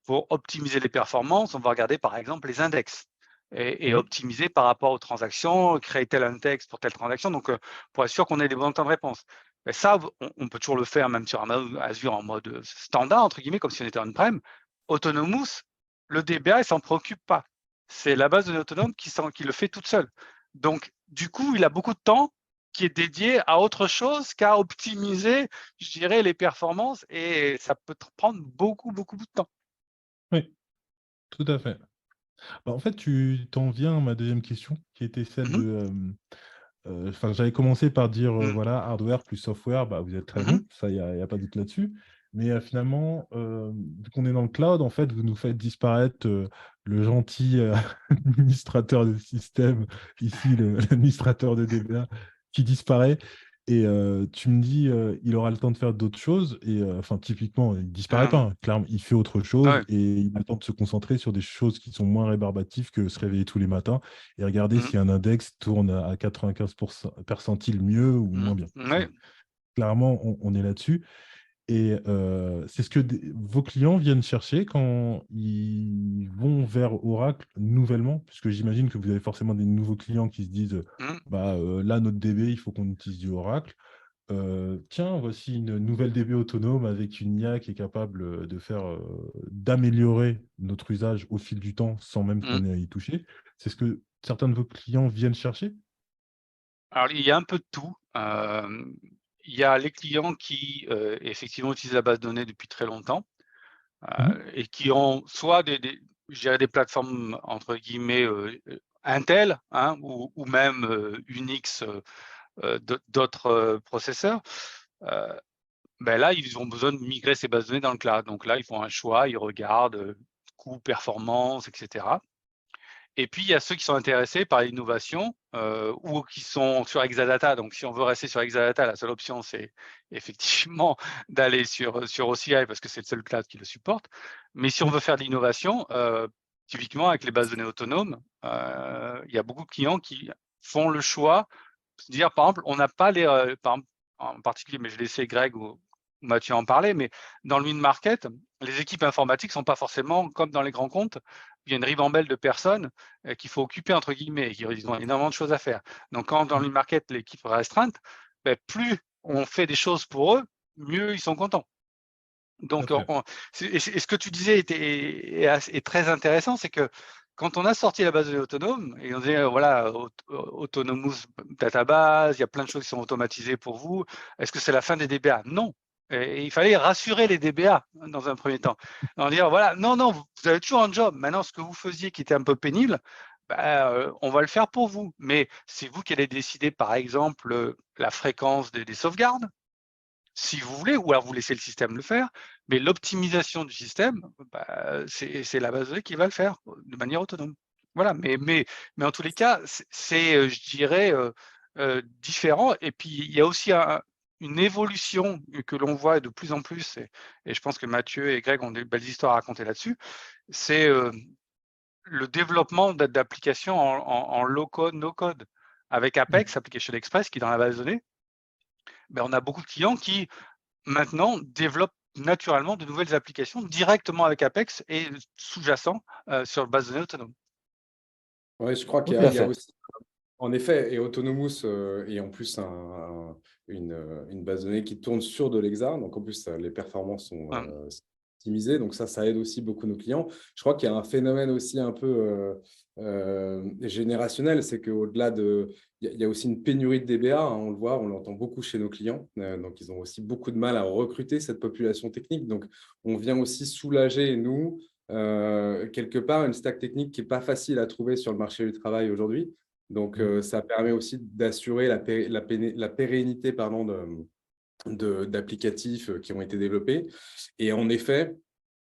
pour optimiser les performances, on va regarder, par exemple, les index et optimiser par rapport aux transactions, créer tel index pour telle transaction, donc pour être sûr qu'on ait des bons temps de réponse. Et ça, on peut toujours le faire même sur Azure en mode standard, entre guillemets, comme si on était on-prem. Autonomous, le DBA, il ne s'en préoccupe pas. C'est la base de données autonome qui le fait toute seule. Donc, du coup, il a beaucoup de temps qui est dédié à autre chose qu'à optimiser, je dirais, les performances, et ça peut prendre beaucoup, beaucoup de temps. Oui, tout à fait. Bah, en fait, tu t'en viens à ma deuxième question, qui était celle de... j'avais commencé par dire, voilà, hardware plus software, bah, vous êtes très bon, ça, il n'y a pas de doute là-dessus. Mais finalement, vu qu'on est dans le cloud, en fait, vous nous faites disparaître le gentil administrateur de système, ici, l'administrateur de DBA, qui disparaît. Et tu me dis, il aura le temps de faire d'autres choses. Et typiquement, il ne disparaît pas, hein. Clairement, il fait autre chose et il a le temps de se concentrer sur des choses qui sont moins rébarbatives que se réveiller tous les matins et regarder si un index tourne à 95% percentile mieux ou moins bien. Clairement, on est là-dessus. Et c'est ce que vos clients viennent chercher quand ils vont vers Oracle nouvellement, puisque j'imagine que vous avez forcément des nouveaux clients qui se disent là, notre DB, il faut qu'on utilise du Oracle. Tiens, voici une nouvelle DB autonome avec une IA qui est capable d'améliorer notre usage au fil du temps sans même qu'on ait à y toucher. C'est ce que certains de vos clients viennent chercher? Alors, il y a un peu de tout. Il y a les clients qui, effectivement, utilisent la base de données depuis très longtemps et qui ont soit je dirais des plateformes, entre guillemets, Intel, ou même Unix, d'autres processeurs. Là, ils ont besoin de migrer ces bases de données dans le cloud. Donc là, ils font un choix, ils regardent coût, performance, etc. Et puis, il y a ceux qui sont intéressés par l'innovation ou qui sont sur Exadata. Donc, si on veut rester sur Exadata, la seule option, c'est effectivement d'aller sur OCI parce que c'est le seul cloud qui le supporte. Mais si on veut faire de l'innovation, typiquement avec les bases de données autonomes, il y a beaucoup de clients qui font le choix de dire, par exemple, on n'a pas les… en particulier, mais je vais laisser Greg ou Mathieu en parler, mais dans le mid-market, les équipes informatiques ne sont pas forcément comme dans les grands comptes. Il y a une ribambelle de personnes qu'il faut occuper, entre guillemets, ils ont énormément de choses à faire. Donc, quand dans le mid-market, l'équipe est restreinte, plus on fait des choses pour eux, mieux ils sont contents. Donc, ce que tu disais est très intéressant, c'est que quand on a sorti la base de données autonome, et on disait, voilà, Autonomous Database, il y a plein de choses qui sont automatisées pour vous, est-ce que c'est la fin des DBA? Non. Et il fallait rassurer les DBA dans un premier temps. En dire, voilà, non, vous avez toujours un job. Maintenant, ce que vous faisiez qui était un peu pénible, on va le faire pour vous. Mais c'est vous qui allez décider, par exemple, la fréquence des sauvegardes, si vous voulez, ou alors vous laissez le système le faire, mais l'optimisation du système, c'est la base de données qui va le faire de manière autonome. Voilà, mais en tous les cas, c'est je dirais, différent. Et puis, il y a aussi une évolution que l'on voit de plus en plus, et je pense que Mathieu et Greg ont des belles histoires à raconter là-dessus, c'est le développement d'applications en low-code, no-code. Avec Apex, Application Express, qui est dans la base de données, on a beaucoup de clients qui, maintenant, développent naturellement de nouvelles applications directement avec Apex et sous-jacent sur base de données autonome. Oui, je crois qu'il y a aussi, en effet, et Autonomous et en plus une base de données qui tourne sur de l'Exa. Donc, en plus, les performances sont optimiser. Donc ça aide aussi beaucoup nos clients. Je crois qu'il y a un phénomène aussi un peu générationnel, c'est qu'au-delà de… Il y a aussi une pénurie de DBA, hein, on le voit, on l'entend beaucoup chez nos clients. Donc, ils ont aussi beaucoup de mal à recruter cette population technique. Donc, on vient aussi soulager, nous, quelque part, une stack technique qui n'est pas facile à trouver sur le marché du travail aujourd'hui. Donc, ça permet aussi d'assurer la pérennité d'applicatifs qui ont été développés. Et en effet,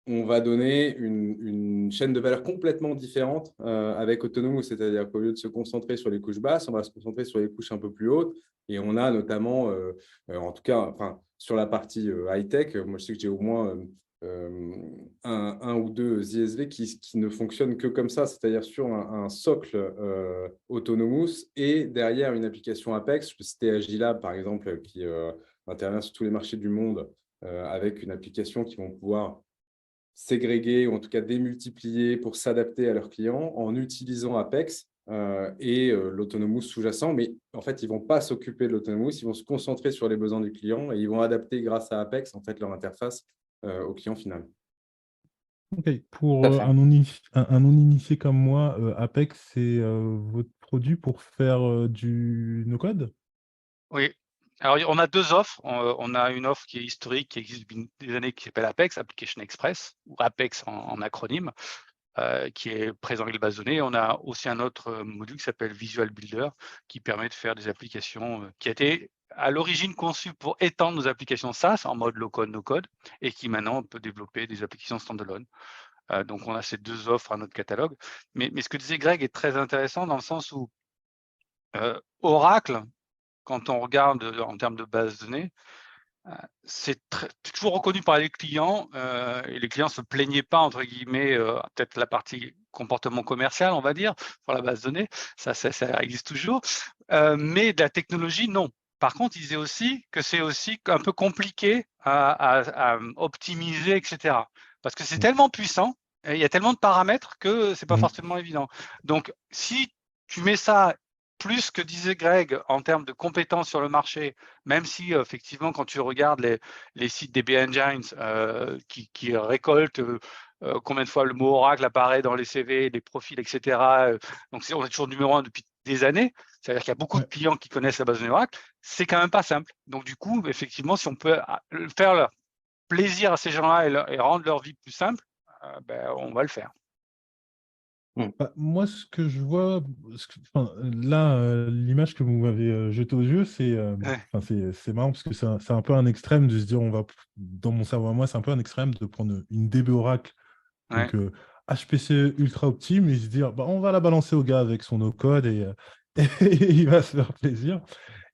on va donner une chaîne de valeur complètement différente avec Autonomous, c'est-à-dire qu'au lieu de se concentrer sur les couches basses, on va se concentrer sur les couches un peu plus hautes. Et on a notamment, en tout cas, enfin, sur la partie high-tech, moi je sais que j'ai au moins un ou deux ISV qui ne fonctionnent que comme ça, c'est-à-dire sur un socle Autonomous et derrière une application Apex. Je peux citer Agilab, par exemple, qui intervient sur tous les marchés du monde avec une application qui vont pouvoir ségréguer ou en tout cas démultiplier pour s'adapter à leurs clients en utilisant Apex et l'Autonomous sous-jacent. Mais en fait, ils ne vont pas s'occuper de l'Autonomous, ils vont se concentrer sur les besoins du client et ils vont adapter grâce à Apex en fait, leur interface au client final. Ok. Pour Tout à fait. un non-initié comme moi, Apex, c'est votre produit pour faire du no-code? Oui. Alors, on a deux offres. On a une offre qui est historique, qui existe depuis des années, qui s'appelle Apex, Application Express, ou Apex en acronyme, qui est présent avec les bases de données. On a aussi un autre module qui s'appelle Visual Builder, qui permet de faire des applications qui a été à l'origine conçu pour étendre nos applications SaaS en mode low-code, no-code, et qui maintenant peut développer des applications standalone. Donc, on a ces deux offres à notre catalogue. Mais ce que disait Greg est très intéressant dans le sens où Oracle, quand on regarde en termes de base de données, c'est toujours reconnu par les clients et les clients ne se plaignaient pas, entre guillemets, peut-être la partie comportement commercial, on va dire, pour la base de données, ça existe toujours, mais de la technologie, non. Par contre, ils disaient aussi que c'est aussi un peu compliqué à optimiser, etc. Parce que c'est tellement puissant, et il y a tellement de paramètres que ce n'est pas forcément évident. Donc, si tu mets ça plus que disait Greg en termes de compétences sur le marché, même si effectivement quand tu regardes les sites des Engines qui récoltent combien de fois le mot Oracle apparaît dans les CV, les profils, etc. Donc on est toujours numéro 1 depuis des années, c'est-à-dire qu'il y a beaucoup de clients qui connaissent la base de données Oracle, c'est quand même pas simple. Donc du coup, effectivement, si on peut faire leur plaisir à ces gens-là et rendre leur vie plus simple, on va le faire. Bah, moi, ce que je vois, là, l'image que vous m'avez jetée aux yeux, c'est marrant parce que c'est un peu un extrême de se dire, dans mon cerveau à moi, c'est un peu un extrême de prendre une DB Oracle, donc HPC ultra optime, et se dire, bah, on va la balancer au gars avec son no-code et il va se faire plaisir.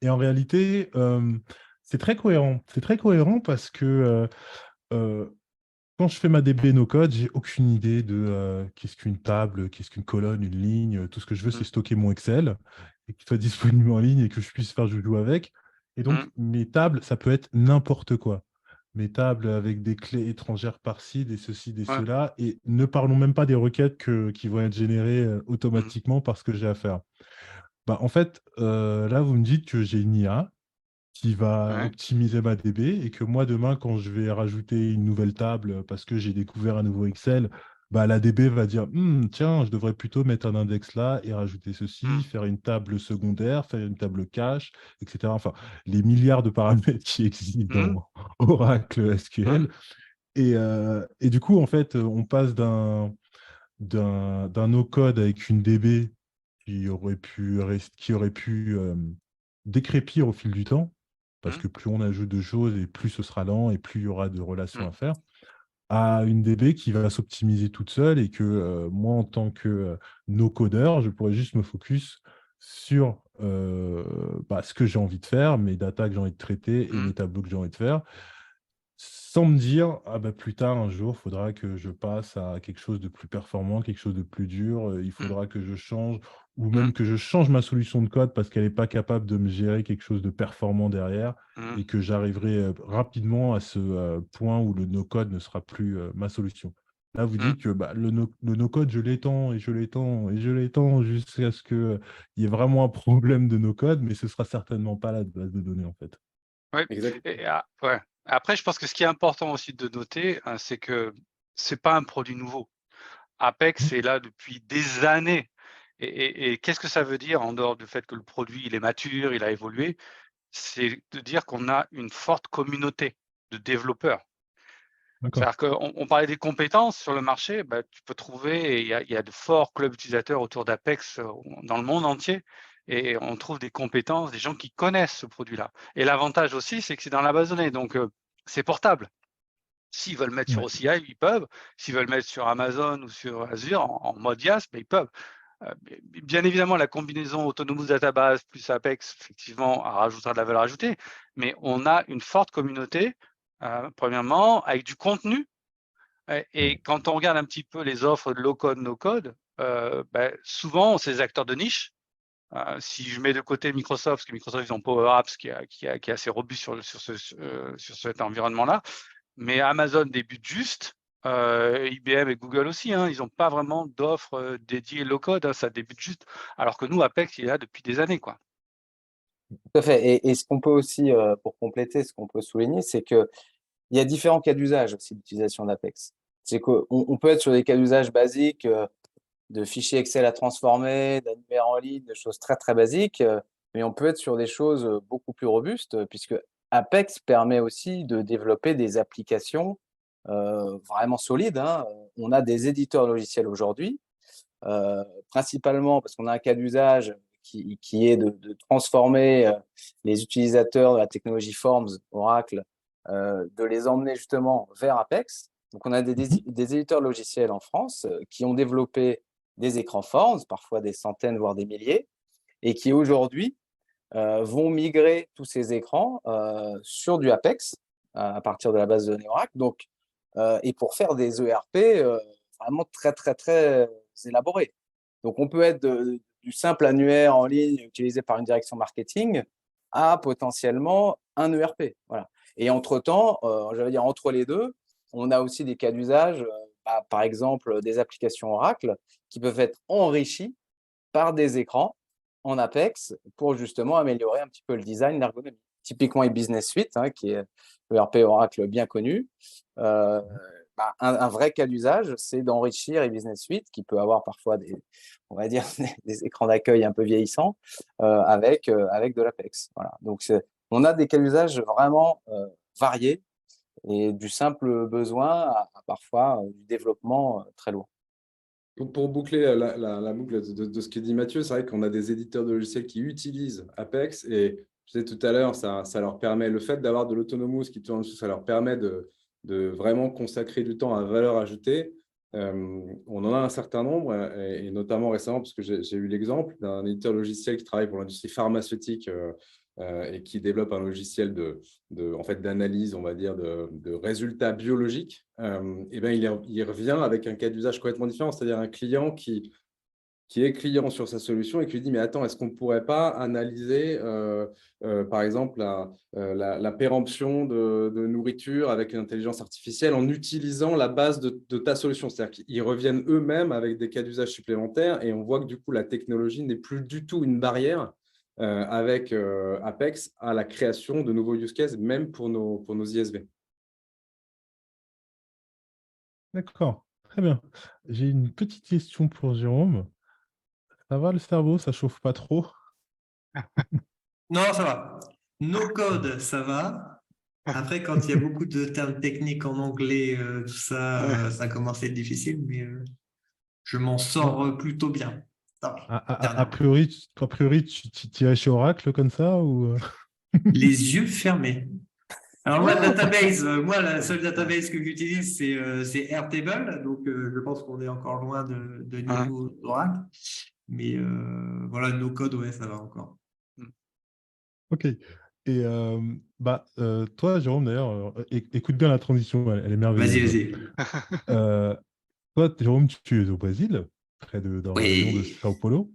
Et en réalité, c'est très cohérent. C'est très cohérent parce que quand je fais ma DB no-code, j'ai aucune idée de qu'est-ce qu'une table, qu'est-ce qu'une colonne, une ligne. Tout ce que je veux, c'est stocker mon Excel et qu'il soit disponible en ligne et que je puisse faire joujou avec. Et donc, mes tables, ça peut être n'importe quoi. Mes tables avec des clés étrangères par-ci, des ceci, des cela. Et ne parlons même pas des requêtes qui vont être générées automatiquement parce que j'ai à faire. Bah, en fait, là, vous me dites que j'ai une IA qui va optimiser ma DB et que moi, demain, quand je vais rajouter une nouvelle table parce que j'ai découvert un nouveau Excel, bah, la DB va dire tiens, je devrais plutôt mettre un index là et rajouter ceci, faire une table secondaire, faire une table cache, etc. Enfin, les milliards de paramètres qui existent dans Oracle SQL. Et du coup, en fait, on passe d'un no-code avec une DB qui aurait pu décrépir au fil du temps, parce que plus on ajoute de choses et plus ce sera lent et plus il y aura de relations à faire, à une DB qui va s'optimiser toute seule et que moi, en tant que no-codeur, je pourrais juste me focus sur ce que j'ai envie de faire, mes data que j'ai envie de traiter et mes tableaux que j'ai envie de faire, sans me dire, plus tard, un jour, il faudra que je passe à quelque chose de plus performant, quelque chose de plus dur, il faudra que je change, ou même que je change ma solution de code parce qu'elle n'est pas capable de me gérer quelque chose de performant derrière, et que j'arriverai rapidement à ce point où le no-code ne sera plus ma solution. Là, vous dites que le no-code, je l'étends et je l'étends et je l'étends jusqu'à ce qu'il y ait vraiment un problème de no-code, mais ce ne sera certainement pas la base de données, en fait. Ouais. Exact. Après, je pense que ce qui est important aussi de noter, c'est que c'est pas un produit nouveau. Apex est là depuis des années. Et qu'est-ce que ça veut dire en dehors du fait que le produit il est mature, il a évolué? C'est de dire qu'on a une forte communauté de développeurs. D'accord. C'est-à-dire qu'on parlait des compétences sur le marché, bah, tu peux trouver, et il y a de forts clubs utilisateurs autour d'Apex dans le monde entier, et on trouve des compétences, des gens qui connaissent ce produit-là. Et l'avantage aussi, c'est que c'est dans la base de données, donc c'est portable. S'ils veulent mettre sur Ouais. OCI, ils peuvent. S'ils veulent mettre sur Amazon ou sur Azure en mode IaaS, ils peuvent. Bien évidemment, la combinaison Autonomous Database plus Apex, effectivement, rajoutera de la valeur ajoutée, mais on a une forte communauté, premièrement, avec du contenu. Et quand on regarde un petit peu les offres de low-code, no-code, souvent, c'est des acteurs de niche. Si je mets de côté Microsoft, parce que Microsoft, ils ont Power Apps qui est assez robuste sur cet environnement-là, mais Amazon débute juste, IBM et Google aussi, hein, ils n'ont pas vraiment d'offres dédiées low-code, hein, ça débute juste, alors que nous, Apex, il est là depuis des années, quoi. Tout à fait. Et ce qu'on peut aussi, pour compléter, ce qu'on peut souligner, c'est qu'il y a différents cas d'usage aussi d'utilisation d'Apex. C'est qu'on peut être sur des cas d'usage basiques, de fichiers Excel à transformer, d'annuaires en ligne, de choses très, très basiques, mais on peut être sur des choses beaucoup plus robustes, puisque Apex permet aussi de développer des applications vraiment solides, hein. On a des éditeurs logiciels aujourd'hui, principalement parce qu'on a un cas d'usage qui est de transformer les utilisateurs de la technologie Forms, Oracle, de les emmener justement vers Apex. Donc, on a des éditeurs logiciels en France qui ont développé des écrans Forms, parfois des centaines, voire des milliers, et qui aujourd'hui vont migrer tous ces écrans sur du Apex à partir de la base de données Oracle. Donc, et pour faire des ERP vraiment très, très, très élaborés. Donc, on peut être du simple annuaire en ligne utilisé par une direction marketing à potentiellement un ERP. Voilà. Et entre-temps, j'allais dire entre les deux, on a aussi des cas d'usage, par exemple des applications Oracle qui peuvent être enrichies par des écrans en Apex pour justement améliorer un petit peu le design, l'ergonomie. Typiquement, e-Business Suite, hein, qui est l'ERP Oracle bien connu. Un vrai cas d'usage, c'est d'enrichir e-Business Suite, qui peut avoir parfois on va dire, des écrans d'accueil un peu vieillissants, avec de l'Apex. Voilà. Donc, on a des cas d'usage vraiment variés et du simple besoin à parfois du développement très lourd. Pour boucler la boucle de ce que dit Mathieu, c'est vrai qu'on a des éditeurs de logiciels qui utilisent Apex et je disais tout à l'heure, ça leur permet, le fait d'avoir de l'autonomous qui tourne dessus, ça leur permet de vraiment consacrer du temps à valeur ajoutée. On en a un certain nombre et notamment récemment, parce que j'ai eu l'exemple d'un éditeur logiciel qui travaille pour l'industrie pharmaceutique et qui développe un logiciel en fait, d'analyse, on va dire, de résultats biologiques, et ben, il revient avec un cas d'usage complètement différent, c'est-à-dire un client qui est client sur sa solution et qui lui dit « Mais attends, est-ce qu'on ne pourrait pas analyser, par exemple, la péremption de nourriture avec une intelligence artificielle en utilisant la base de ta solution ?» C'est-à-dire qu'ils reviennent eux-mêmes avec des cas d'usage supplémentaires et on voit que du coup, la technologie n'est plus du tout une barrière avec Apex à la création de nouveaux use cases, même pour nos ISV. D'accord, très bien. J'ai une petite question pour Jérôme. Ça va le cerveau, ça chauffe pas trop? Non, ça va. No code, ça va. Après, quand il y a beaucoup de termes techniques en anglais, tout ça, ça commence à être difficile, mais je m'en sors plutôt bien. Ça va, A dernièrement. priori, tu irais chez Oracle comme ça ou Les yeux fermés. Alors, moi, database, moi, la seule database que j'utilise, c'est Airtable. Donc, je pense qu'on est encore loin de niveau Oracle. Mais voilà, no code, ouais, ça va encore. Ok. Et toi, Jérôme, d'ailleurs, écoute bien la transition, elle est Vas-y, merveilleuse. vas-y. Toi, Jérôme, tu es au Brésil, dans la région de Oui. Sao Paulo.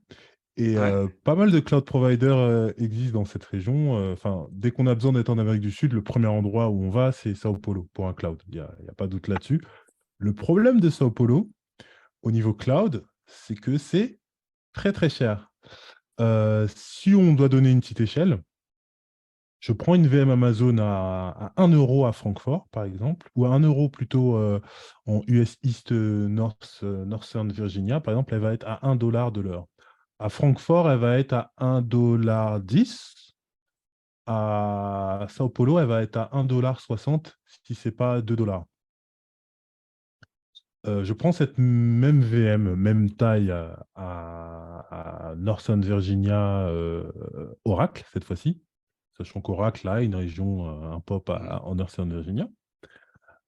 Et Ouais. pas mal de cloud providers existent dans cette région. Enfin, dès qu'on a besoin d'être en Amérique du Sud, le premier endroit où on va, c'est Sao Paulo pour un cloud. Il n'y a pas de doute là-dessus. Le problème de Sao Paulo, au niveau cloud, c'est que c'est très, très cher. Si on doit donner une petite échelle, je prends une VM Amazon à 1 euro à Francfort, par exemple, ou à 1 euro plutôt en US East Northern Virginia, par exemple, elle va être à 1 dollar de l'heure. À Francfort, elle va être à 1,10 $. À Sao Paulo, elle va être à 1,60 $ si ce n'est pas 2 dollars. Je prends cette même VM, même taille à Northern Virginia, Oracle, cette fois-ci, sachant qu'Oracle a une région, un pop en Northern Virginia.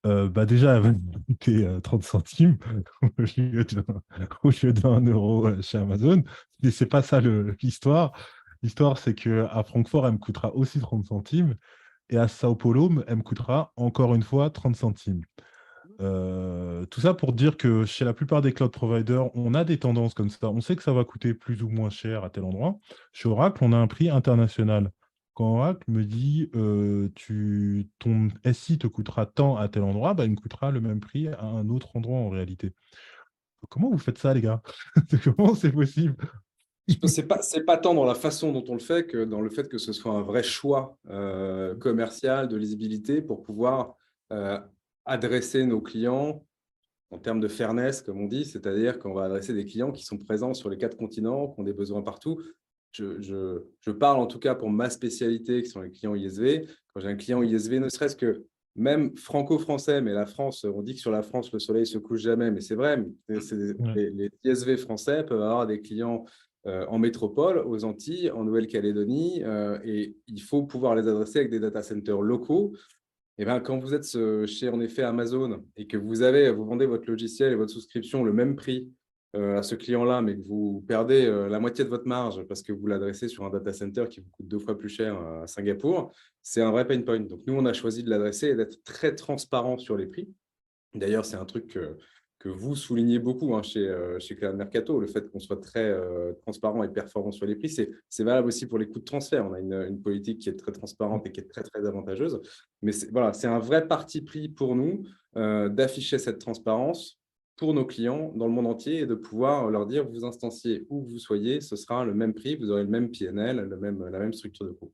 Déjà, elle va me coûter 30 centimes au lieu d'1 euro chez Amazon. Mais ce n'est pas ça l'histoire. L'histoire, c'est qu'à Francfort, elle me coûtera aussi 30 centimes. Et à Sao Paulo, elle me coûtera encore une fois 30 centimes. Tout ça pour dire que chez la plupart des cloud providers, on a des tendances comme ça. On sait que ça va coûter plus ou moins cher à tel endroit. Chez Oracle, on a un prix international. Quand Oracle me dit ton SI te coûtera tant à tel endroit, il me coûtera le même prix à un autre endroit en réalité. Comment vous faites ça, les gars? Comment c'est possible? Je pense que c'est pas tant dans la façon dont on le fait que dans le fait que ce soit un vrai choix commercial, de lisibilité pour pouvoir adresser nos clients en termes de fairness, comme on dit, c'est-à-dire qu'on va adresser des clients qui sont présents sur les 4 continents, qui ont des besoins partout. Je parle en tout cas pour ma spécialité, qui sont les clients ISV. Quand j'ai un client ISV, ne serait-ce que même franco-français, mais la France, on dit que sur la France, le soleil ne se couche jamais, mais c'est vrai, les ISV français peuvent avoir des clients en métropole, aux Antilles, en Nouvelle-Calédonie, et il faut pouvoir les adresser avec des data centers locaux. Et quand vous êtes chez en effet Amazon et que vous vendez votre logiciel et votre souscription le même prix à ce client-là, mais que vous perdez la moitié de votre marge parce que vous l'adressez sur un data center qui vous coûte 2 fois plus cher à Singapour, c'est un vrai pain point. Donc, nous, on a choisi de l'adresser et d'être très transparent sur les prix. D'ailleurs, c'est un truc que vous soulignez beaucoup chez Cloud Mercato, le fait qu'on soit très transparent et performant sur les prix. C'est valable aussi pour les coûts de transfert. On a une politique qui est très transparente et qui est très, très avantageuse. Mais c'est un vrai parti pris pour nous d'afficher cette transparence pour nos clients dans le monde entier et de pouvoir leur dire, vous instanciez où vous soyez, ce sera le même prix, vous aurez le même PNL, la même structure de coût.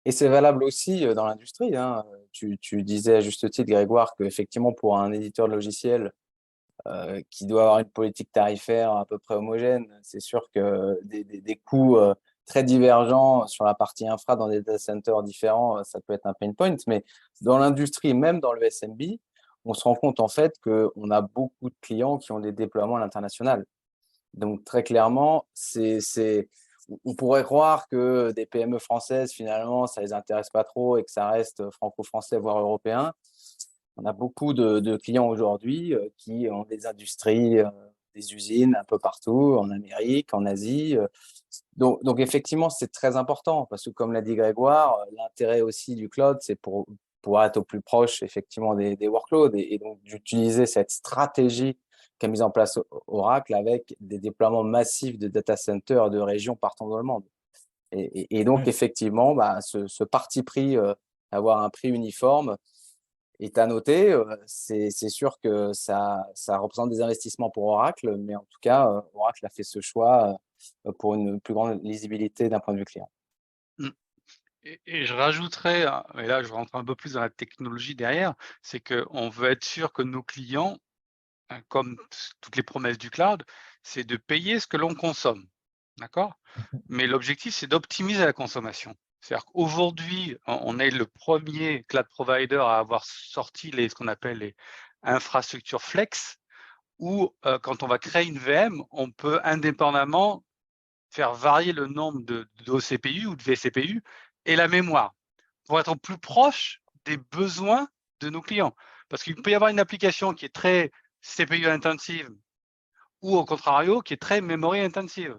Et c'est valable aussi dans l'industrie, hein. Tu disais à juste titre, Grégoire, qu'effectivement, pour un éditeur de logiciel qui doit avoir une politique tarifaire à peu près homogène, c'est sûr que des coûts très divergents sur la partie infra dans des data centers différents, ça peut être un pain point. Mais dans l'industrie, même dans le SMB, on se rend compte en fait qu'on a beaucoup de clients qui ont des déploiements à l'international. Donc, très clairement, on pourrait croire que des PME françaises, finalement, ça ne les intéresse pas trop et que ça reste franco-français, voire européen. On a beaucoup de clients aujourd'hui qui ont des industries, des usines un peu partout, en Amérique, en Asie. Donc effectivement, c'est très important parce que, comme l'a dit Grégoire, l'intérêt aussi du cloud, c'est pour pouvoir être au plus proche, effectivement, des workloads et donc d'utiliser cette stratégie qu'a mise en place Oracle avec des déploiements massifs de data centers de régions partout dans le monde. Et donc, effectivement, ce parti pris d'avoir un prix uniforme est à noter. C'est sûr que ça représente des investissements pour Oracle, mais en tout cas, Oracle a fait ce choix pour une plus grande lisibilité d'un point de vue client. Et je rajouterais, et là je rentre un peu plus dans la technologie derrière, c'est qu'on veut être sûr que nos clients, comme toutes les promesses du cloud, c'est de payer ce que l'on consomme. D'accord? Mais l'objectif, c'est d'optimiser la consommation. C'est-à-dire qu'aujourd'hui, on est le premier cloud provider à avoir sorti ce qu'on appelle les infrastructures flex, où quand on va créer une VM, on peut indépendamment faire varier le nombre d'OCPU ou de vCPU et la mémoire pour être au plus proche des besoins de nos clients. Parce qu'il peut y avoir une application qui est très CPU intensive ou au contrario qui est très memory intensive.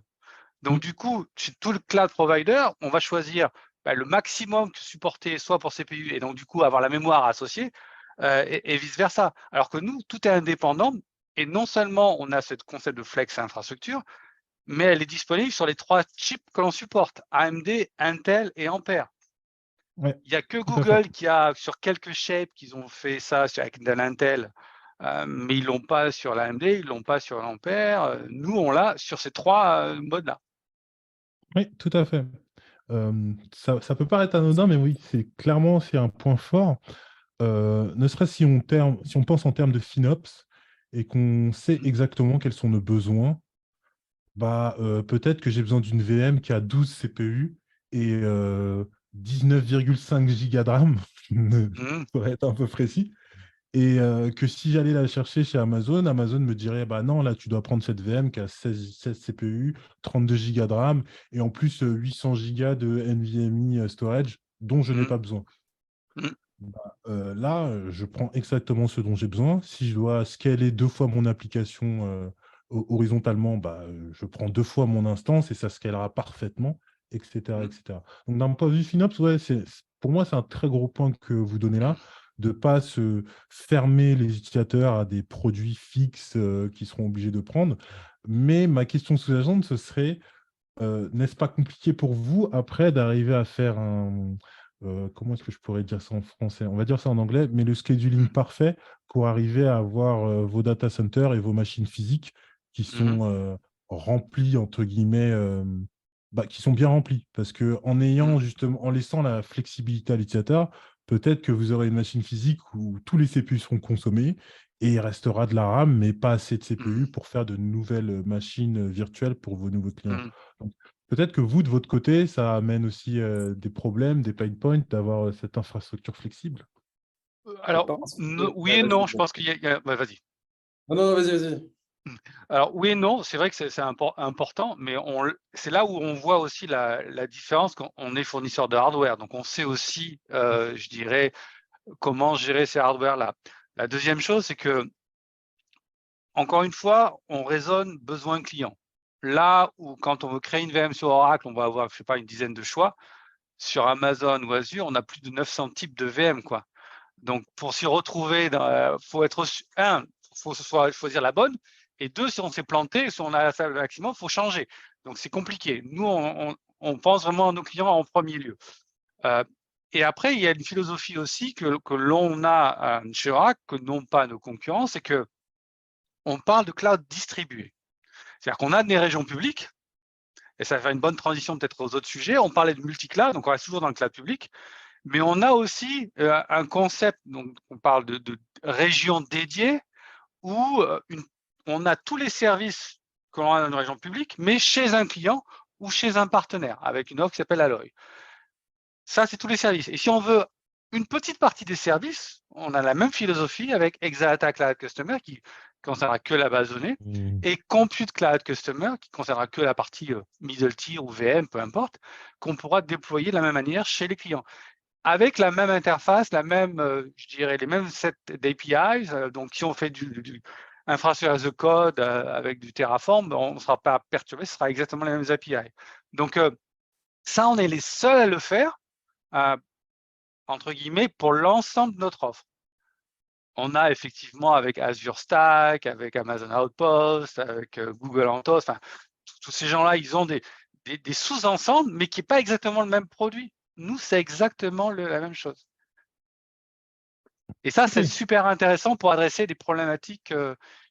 Donc du coup, chez tout le cloud provider, on va choisir le maximum que supporter soit pour CPU et donc du coup avoir la mémoire associée et vice-versa. Alors que nous, tout est indépendant et non seulement on a ce concept de flex infrastructure, mais elle est disponible sur les 3 chips que l'on supporte, AMD, Intel et Ampere. Ouais, il n'y a que Google qui a, sur quelques shapes, qu'ils ont fait ça avec de l'Intel, mais ils ne l'ont pas sur l'AMD, ils ne l'ont pas sur l'Ampere. Nous, on l'a sur ces 3 modes-là. Oui, tout à fait. Ça peut paraître anodin, mais oui, c'est un point fort. Ne serait-ce si on pense en termes de FinOps et qu'on sait exactement quels sont nos besoins, peut-être que j'ai besoin d'une VM qui a 12 CPU et 19,5 gigas de RAM, Mhm. pour être un peu précis. Et que si j'allais la chercher chez Amazon, Amazon me dirait, bah non, là, tu dois prendre cette VM qui a 16 CPU, 32 gigas de RAM et en plus 800 gigas de NVMe storage dont je n'ai Mhm. pas besoin. Mhm. Là, je prends exactement ce dont j'ai besoin. Si je dois scaler 2 fois mon application horizontalement, je prends 2 fois mon instance et ça scalera parfaitement, etc., Mhm. etc. Donc, d'un point de vue FinOps, ouais, pour moi, c'est un très gros point que vous donnez là, de ne pas se fermer les utilisateurs à des produits fixes qu'ils seront obligés de prendre. Mais ma question sous-jacente, ce serait, n'est-ce pas compliqué pour vous après d'arriver à faire comment est-ce que je pourrais dire ça en français? On va dire ça en anglais, mais le scheduling parfait pour arriver à avoir vos data centers et vos machines physiques qui Mhm. sont remplies, entre guillemets, qui sont bien remplies. Parce que en ayant Mhm. justement, en laissant la flexibilité à l'utilisateur, peut-être que vous aurez une machine physique où tous les CPU seront consommés et il restera de la RAM, mais pas assez de CPU Mhm. pour faire de nouvelles machines virtuelles pour vos nouveaux clients. Mhm. Donc, peut-être que vous, de votre côté, ça amène aussi des problèmes, des pain points d'avoir cette infrastructure flexible. Je Alors, pense. oui Ouais, et vas-y, non, je vas-y. pense qu'il y a. Ouais, vas-y. Non, non, vas-y, vas-y. Alors, oui et non, c'est vrai que c'est important, mais c'est là où on voit aussi la différence quand on est fournisseur de hardware. Donc, on sait aussi, je dirais, comment gérer ces hardware-là. La deuxième chose, c'est que, encore une fois, on raisonne besoin client. Là où, quand on veut créer une VM sur Oracle, on va avoir, je sais pas, une dizaine de choix. Sur Amazon ou Azure, on a plus de 900 types de VM, quoi. Donc, pour s'y retrouver, faut être faut choisir la bonne, et deux, si on s'est planté, si on a fait le maximum, faut changer. Donc, c'est compliqué. Nous, on pense vraiment à nos clients en premier lieu. Et après, il y a une philosophie aussi que l'on a chez Oracle, que n'ont pas nos concurrents, c'est que on parle de cloud distribué. C'est-à-dire qu'on a des régions publiques, et ça va faire une bonne transition peut-être aux autres sujets. On parlait de multi-cloud, donc on reste toujours dans le cloud public. Mais on a aussi un concept, donc on parle de région dédiée, où on a tous les services que l'on a dans une région publique, mais chez un client ou chez un partenaire, avec une offre qui s'appelle Alloy. Ça, c'est tous les services. Et si on veut une petite partie des services, on a la même philosophie avec Exadata Cloud Customer qui concernera que la base de données, Mmh. et Compute Cloud Customer qui concernera que la partie middle tier ou VM, peu importe, qu'on pourra déployer de la même manière chez les clients avec la même interface, je dirais, les mêmes sets d'APIs. Donc, si on fait du infrastructure as a code avec du Terraform, on ne sera pas perturbé, ce sera exactement les mêmes API. Donc, ça, on est les seuls à le faire, entre guillemets, pour l'ensemble de notre offre. On a effectivement avec Azure Stack, avec Amazon Outpost, avec Google Anthos, enfin, tous ces gens-là, ils ont des sous-ensembles, mais qui n'est pas exactement le même produit. Nous, c'est exactement la même chose. Et ça, c'est Ok. super intéressant pour adresser des problématiques,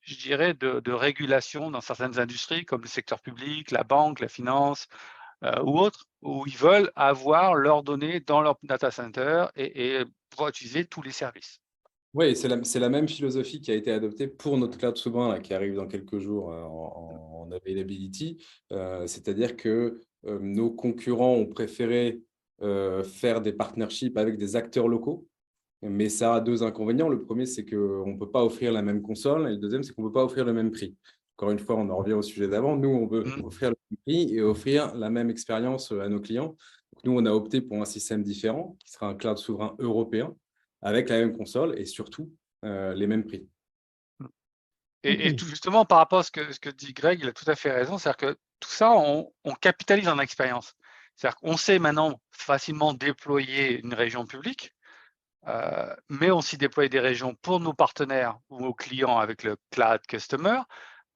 je dirais, de régulation dans certaines industries, comme le secteur public, la banque, la finance ou autres, où ils veulent avoir leurs données dans leur data center et pouvoir utiliser tous les services. Oui, c'est la même philosophie qui a été adoptée pour notre cloud souverain là, qui arrive dans quelques jours en availability. C'est-à-dire que nos concurrents ont préféré faire des partnerships avec des acteurs locaux, mais ça a deux inconvénients. Le premier, c'est qu'on ne peut pas offrir la même console, et le deuxième, c'est qu'on ne peut pas offrir le même prix. Encore une fois, on en revient au sujet d'avant. Nous, on veut offrir le même prix et offrir la même expérience à nos clients. Donc, nous, on a opté pour un système différent, qui sera un cloud souverain européen, avec la même console et surtout les mêmes prix. Et Ok. tout justement, par rapport à ce que dit Greg, il a tout à fait raison. C'est-à-dire que tout ça, on capitalise en expérience. C'est-à-dire qu'on sait maintenant facilement déployer une région publique, mais on s'y déploie des régions pour nos partenaires ou nos clients avec le Cloud Customer.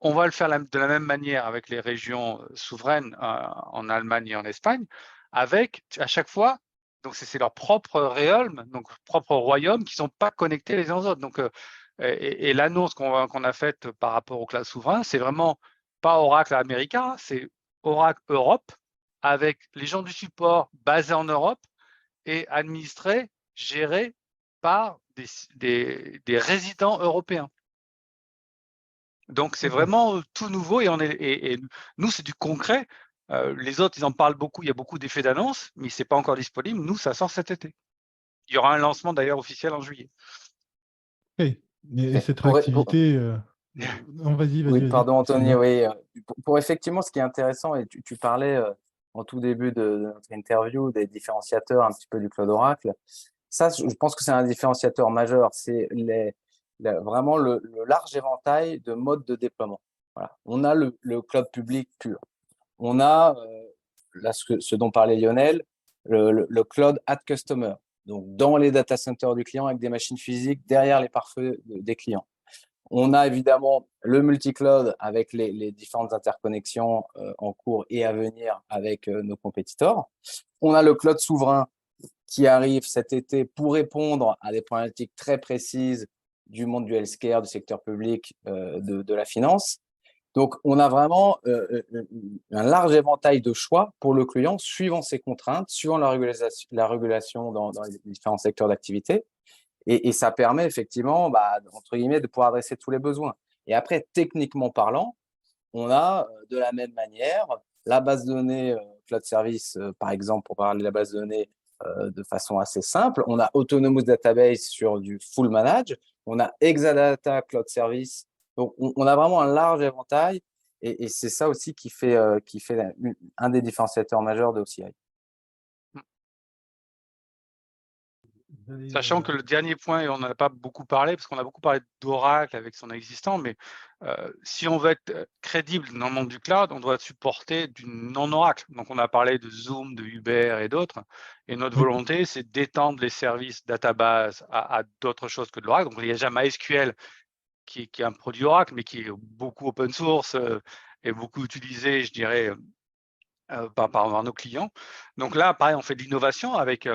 On va le faire de la même manière avec les régions souveraines en Allemagne et en Espagne, avec à chaque fois, donc c'est leur propre realm, donc propre royaume, qui ne sont pas connectés les uns aux autres. Donc, et l'annonce qu'on a faite par rapport au cloud souverain, c'est vraiment pas Oracle America, c'est Oracle Europe, avec les gens du support basés en Europe et administrés, gérés par des résidents européens. Donc, c'est vraiment tout nouveau et nous, c'est du concret. Les autres, ils en parlent beaucoup, il y a beaucoup d'effets d'annonce, mais ce n'est pas encore disponible. Nous, ça sort cet été. Il y aura un lancement d'ailleurs officiel en juillet. Et cette Pour- réactivité. Non, vas-y. Oui, pardon Anthony, excuse-moi. oui. Pour effectivement, ce qui est intéressant, et tu parlais en tout début de notre interview des différenciateurs un petit peu du Cloud Oracle, ça, je pense que c'est un différenciateur majeur, c'est vraiment le large éventail de modes de déploiement. Voilà. On a le cloud public pur. On a, là, ce dont parlait Lionel, le cloud at customer, donc dans les data centers du client avec des machines physiques derrière les pare-feux des clients. On a évidemment le multi-cloud avec les différentes interconnexions en cours et à venir avec nos compétiteurs. On a le cloud souverain qui arrive cet été pour répondre à des problématiques très précises du monde du healthcare, du secteur public, de la finance. Donc, on a vraiment un large éventail de choix pour le client suivant ses contraintes, suivant la régulation dans les différents secteurs d'activité. Et ça permet effectivement, entre guillemets, de pouvoir adresser tous les besoins. Et après, techniquement parlant, on a de la même manière la base de données Cloud Service, par exemple, pour parler de la base de données de façon assez simple. On a Autonomous Database sur du full manage. On a Exadata Cloud Service. Donc, on a vraiment un large éventail. Et c'est ça aussi qui fait un des différenciateurs majeurs de OCI. Sachant que le dernier point, et on n'en a pas beaucoup parlé, parce qu'on a beaucoup parlé d'Oracle avec son existant, mais si on veut être crédible dans le monde du cloud, on doit supporter du non-Oracle. Donc, on a parlé de Zoom, de Uber et d'autres. Et notre volonté, c'est d'étendre les services database à d'autres choses que de l'Oracle. Donc, il y a déjà MySQL, qui est un produit Oracle, mais qui est beaucoup open source et beaucoup utilisé, je dirais, par nos clients. Donc là, pareil, on fait de l'innovation avec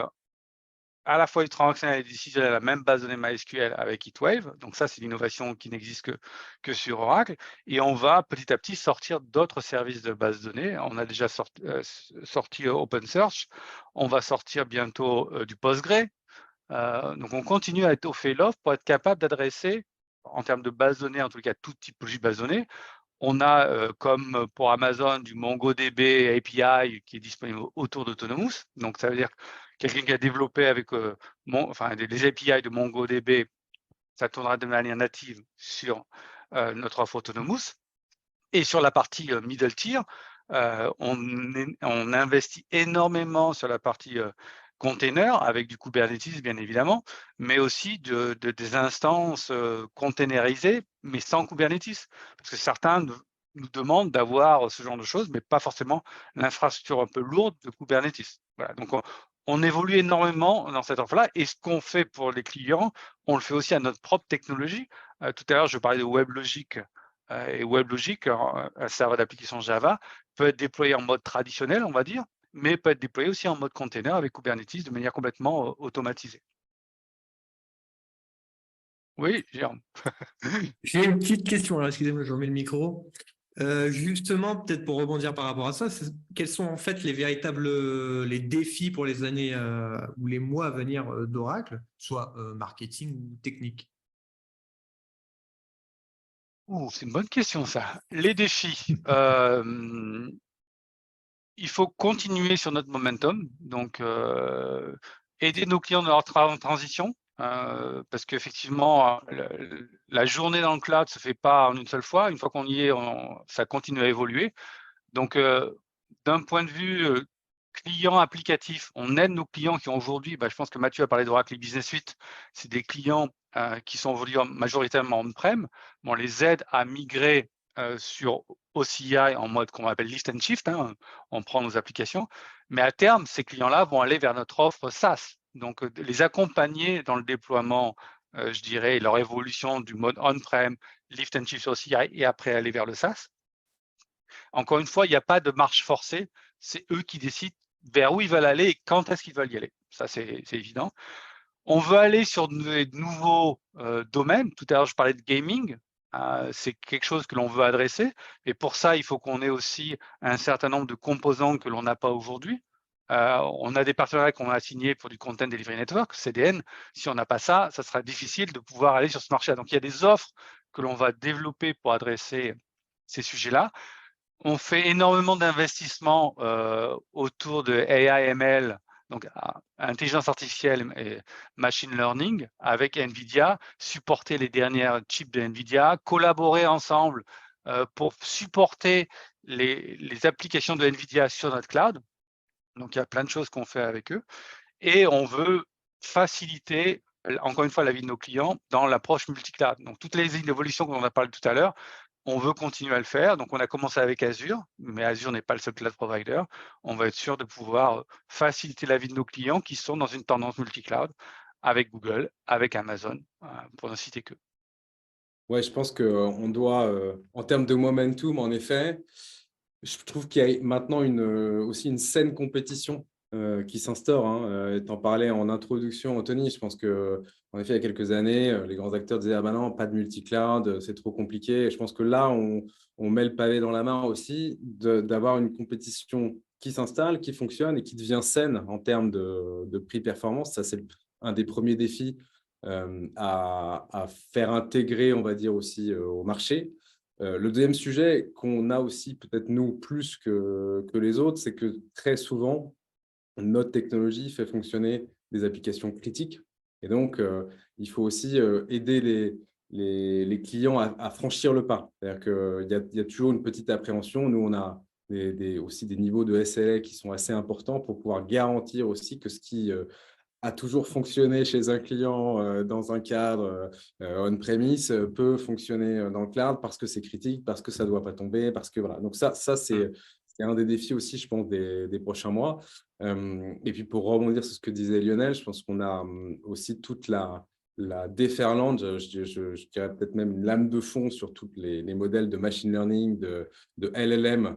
à la fois du transactionnel et du décisionnel, la même base de données MySQL avec HeatWave. Donc ça, c'est l'innovation qui n'existe que sur Oracle. Et on va petit à petit sortir d'autres services de base de données. On a déjà sorti OpenSearch. On va sortir bientôt du Postgre. Donc on continue à étoffer l'offre pour être capable d'adresser, en termes de base de données, en tout cas toute typologie de base de données. On a, comme pour Amazon, du MongoDB API qui est disponible autour d'Autonomous. Donc, ça veut dire que quelqu'un qui a développé avec les API de MongoDB, ça tournera de manière native sur notre offre Autonomous. Et sur la partie middle tier, on investit énormément sur la partie container avec du Kubernetes, bien évidemment, mais aussi des instances containerisées, mais sans Kubernetes. Parce que certains nous demandent d'avoir ce genre de choses, mais pas forcément l'infrastructure un peu lourde de Kubernetes. Voilà, donc on évolue énormément dans cette offre-là. Et ce qu'on fait pour les clients, on le fait aussi à notre propre technologie. Tout à l'heure, je parlais de WebLogic. Et WebLogic, un serveur d'application Java, peut être déployé en mode traditionnel, on va dire, mais peut être déployé aussi en mode container avec Kubernetes de manière complètement automatisée. Oui, Jérôme. J'ai une petite question, là, excusez-moi, je remets le micro. Justement, peut-être pour rebondir par rapport à ça, quels sont en fait les véritables les défis pour les années ou les mois à venir d'Oracle, soit marketing ou technique? C'est une bonne question, ça. Les défis. Il faut continuer sur notre momentum, donc aider nos clients dans leur transition, parce qu'effectivement, la journée dans le cloud ne se fait pas en une seule fois. Une fois qu'on y est, ça continue à évoluer. Donc, d'un point de vue client applicatif, on aide nos clients qui ont aujourd'hui, je pense que Mathieu a parlé d'Oracle Business Suite, c'est des clients qui sont aujourd'hui majoritairement on-prem. On les aide à migrer sur OCI en mode qu'on appelle lift and shift, on prend nos applications, mais à terme, ces clients-là vont aller vers notre offre SaaS. Donc, les accompagner dans le déploiement, je dirais, leur évolution du mode on-prem, lift and shift OCI et après aller vers le SaaS. Encore une fois, il n'y a pas de marche forcée, c'est eux qui décident vers où ils veulent aller et quand est-ce qu'ils veulent y aller. Ça, c'est évident. On veut aller sur de nouveaux domaines. Tout à l'heure, je parlais de gaming. c'est quelque chose que l'on veut adresser. Et pour ça, il faut qu'on ait aussi un certain nombre de composants que l'on n'a pas aujourd'hui. On a des partenariats qu'on a signés pour du Content Delivery Network, CDN. Si on n'a pas ça, ça sera difficile de pouvoir aller sur ce marché. Donc, il y a des offres que l'on va développer pour adresser ces sujets-là. On fait énormément d'investissements autour de AI, ML, donc intelligence artificielle et machine learning avec NVIDIA, supporter les dernières chips de NVIDIA, collaborer ensemble pour supporter les applications de NVIDIA sur notre cloud. Donc, il y a plein de choses qu'on fait avec eux. Et on veut faciliter, encore une fois, la vie de nos clients dans l'approche multi-cloud. Donc, toutes les évolutions dont on a parlé tout à l'heure, on veut continuer à le faire. Donc, on a commencé avec Azure, mais Azure n'est pas le seul cloud provider. On va être sûr de pouvoir faciliter la vie de nos clients qui sont dans une tendance multi-cloud avec Google, avec Amazon, pour ne citer que. Ouais, je pense qu'on doit, en termes de momentum, en effet, je trouve qu'il y a maintenant aussi une saine compétition qui s'instaure. Tu en parlais en introduction, Anthony. Je pense qu'en effet, il y a quelques années, les grands acteurs disaient « Ah ben non, pas de multi-cloud, c'est trop compliqué ». Et je pense que là, on met le pavé dans la main aussi d'avoir une compétition qui s'installe, qui fonctionne et qui devient saine en termes de prix-performance. Ça, c'est un des premiers défis à faire intégrer, on va dire, aussi au marché. Le deuxième sujet qu'on a aussi, peut-être nous, plus que les autres, c'est que très souvent, notre technologie fait fonctionner des applications critiques. Et donc, il faut aussi aider les clients à franchir le pas. C'est-à-dire qu'il y a toujours une petite appréhension. Nous, on a aussi des niveaux de SLA qui sont assez importants pour pouvoir garantir aussi que ce qui a toujours fonctionné chez un client dans un cadre on-premise peut fonctionner dans le cloud parce que c'est critique, parce que ça ne doit pas tomber, parce que voilà. Donc ça c'est un des défis aussi, je pense, des prochains mois. Et puis pour rebondir sur ce que disait Lionel, je pense qu'on a aussi toute la déferlante, je dirais peut-être même une lame de fond sur tous les modèles de machine learning, de LLM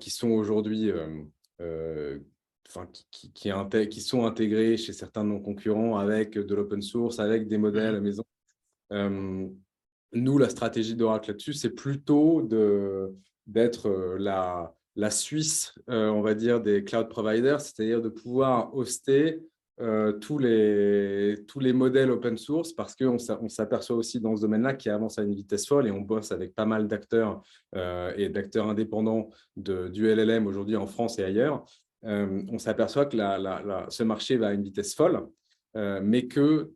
qui sont aujourd'hui qui sont intégrés chez certains de nos concurrents avec de l'open source, avec des modèles maison. Nous, la stratégie d'Oracle là-dessus, c'est plutôt d'être la Suisse, on va dire, des cloud providers, c'est-à-dire de pouvoir hoster tous les modèles open source, parce qu'on s'aperçoit aussi dans ce domaine-là qui avance à une vitesse folle et on bosse avec pas mal d'acteurs et d'acteurs indépendants du LLM aujourd'hui en France et ailleurs. On s'aperçoit que ce marché va à une vitesse folle, mais que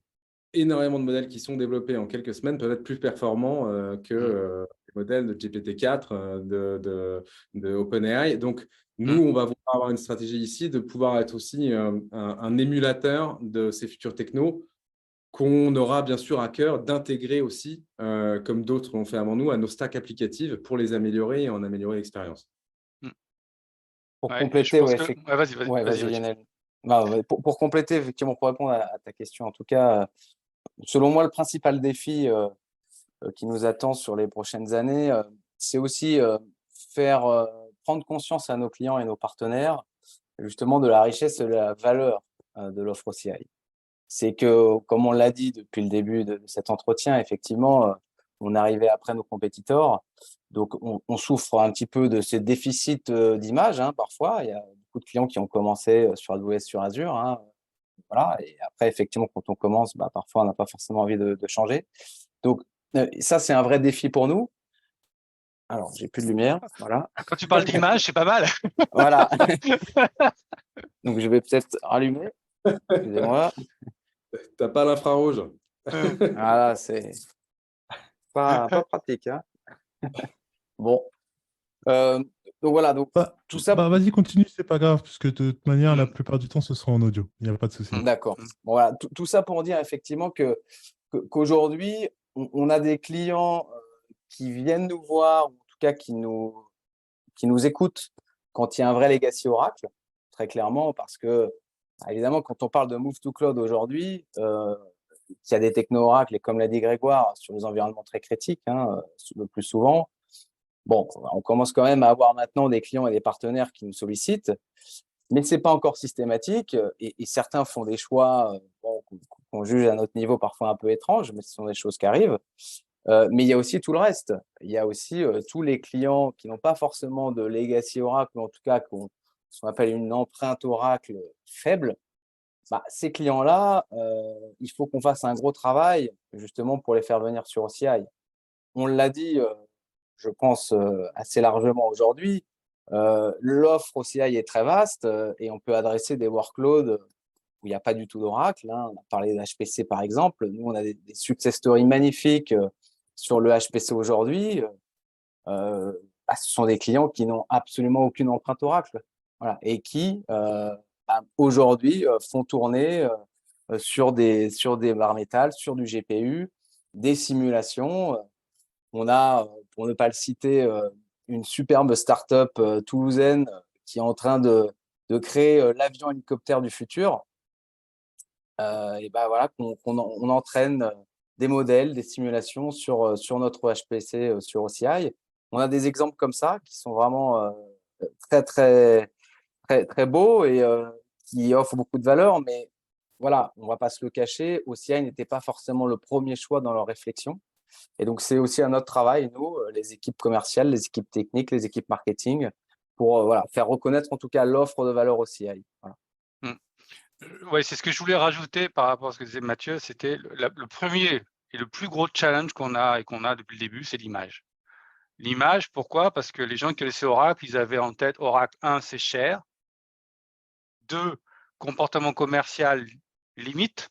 énormément de modèles qui sont développés en quelques semaines peuvent être plus performants que les modèles de GPT-4, de OpenAI. Donc, nous, on va avoir une stratégie ici de pouvoir être aussi un émulateur de ces futurs technos qu'on aura bien sûr à cœur d'intégrer aussi, comme d'autres l'ont fait avant nous, à nos stacks applicatives pour les améliorer et en améliorer l'expérience. Pour compléter, vas-y, Lionel. Pour compléter, effectivement, pour répondre à ta question, en tout cas, selon moi, le principal défi qui nous attend sur les prochaines années, c'est aussi faire prendre conscience à nos clients et nos partenaires, justement, de la richesse et de la valeur de l'offre OCI. C'est que, comme on l'a dit depuis le début de cet entretien, effectivement, on arrivait après nos compétiteurs. Donc, on souffre un petit peu de ces déficits d'image, parfois. Il y a beaucoup de clients qui ont commencé sur AWS, sur Azure. Voilà. Et après, effectivement, quand on commence, parfois, on n'a pas forcément envie de changer. Donc, ça, c'est un vrai défi pour nous. Alors, j'ai plus de lumière. Voilà. Quand tu parles d'image, c'est pas mal. Voilà. Donc, je vais peut-être rallumer. Excusez-moi. Tu n'as pas l'infrarouge. Voilà, c'est pas pratique. Bon. Donc, voilà. Donc, tout ça. Vas-y, continue, c'est pas grave, puisque de toute manière, la plupart du temps, ce sera en audio. Il n'y a pas de souci. D'accord. Bon, voilà. Tout ça pour dire effectivement qu'aujourd'hui, on a des clients qui viennent nous voir, ou en tout cas qui nous écoutent quand il y a un vrai legacy Oracle, très clairement, parce que, évidemment, quand on parle de Move to Cloud aujourd'hui, il y a des techno Oracle, et comme l'a dit Grégoire, sur des environnements très critiques, le plus souvent. Bon, on commence quand même à avoir maintenant des clients et des partenaires qui nous sollicitent, mais ce n'est pas encore systématique, et certains font des choix qu'on juge à notre niveau parfois un peu étranges, mais ce sont des choses qui arrivent. Mais il y a aussi tout le reste. Il y a aussi tous les clients qui n'ont pas forcément de legacy Oracle, ou en tout cas qui ont ce qu'on appelle une empreinte Oracle faible. Ces clients-là, il faut qu'on fasse un gros travail justement pour les faire venir sur OCI. On l'a dit, je pense, assez largement aujourd'hui, l'offre OCI est très vaste et on peut adresser des workloads où il n'y a pas du tout d'Oracle. On a parlé d'HPC par exemple. Nous, on a des success stories magnifiques sur le HPC aujourd'hui. Ce sont des clients qui n'ont absolument aucune empreinte Oracle, voilà, et qui aujourd'hui font tourner sur des barres métal, sur du GPU, des simulations. On a, pour ne pas le citer, une superbe start-up toulousaine qui est en train de créer l'avion hélicoptère du futur. Et voilà, on entraîne des modèles, des simulations sur notre HPC, sur OCI. On a des exemples comme ça qui sont vraiment très, très, très, très beaux et qui offrent beaucoup de valeur. Mais voilà, on ne va pas se le cacher, OCI n'était pas forcément le premier choix dans leur réflexion. Et donc, c'est aussi un autre travail, nous, les équipes commerciales, les équipes techniques, les équipes marketing, pour voilà, faire reconnaître en tout cas l'offre de valeur OCI. Voilà. Oui, c'est ce que je voulais rajouter par rapport à ce que disait Mathieu. C'était le premier et le plus gros challenge qu'on a depuis le début, c'est l'image. L'image, pourquoi? Parce que les gens qui connaissaient Oracle, ils avaient en tête Oracle 1, c'est cher. 2, comportement commercial limite.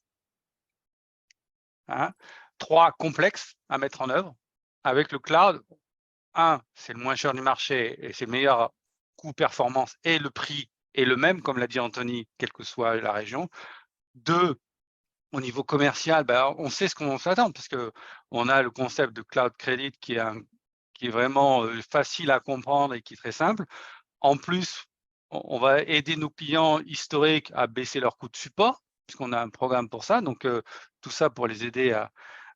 3, complexe à mettre en œuvre. Avec le cloud, 1, c'est le moins cher du marché et c'est le meilleur coût-performance et le prix est le même, comme l'a dit Anthony, quelle que soit la région. 2, au niveau commercial, on sait ce qu'on s'attend parce qu'on a le concept de cloud credit qui est vraiment facile à comprendre et qui est très simple. En plus, on va aider nos clients historiques à baisser leur coût de support puisqu'on a un programme pour ça. Donc, tout ça pour les aider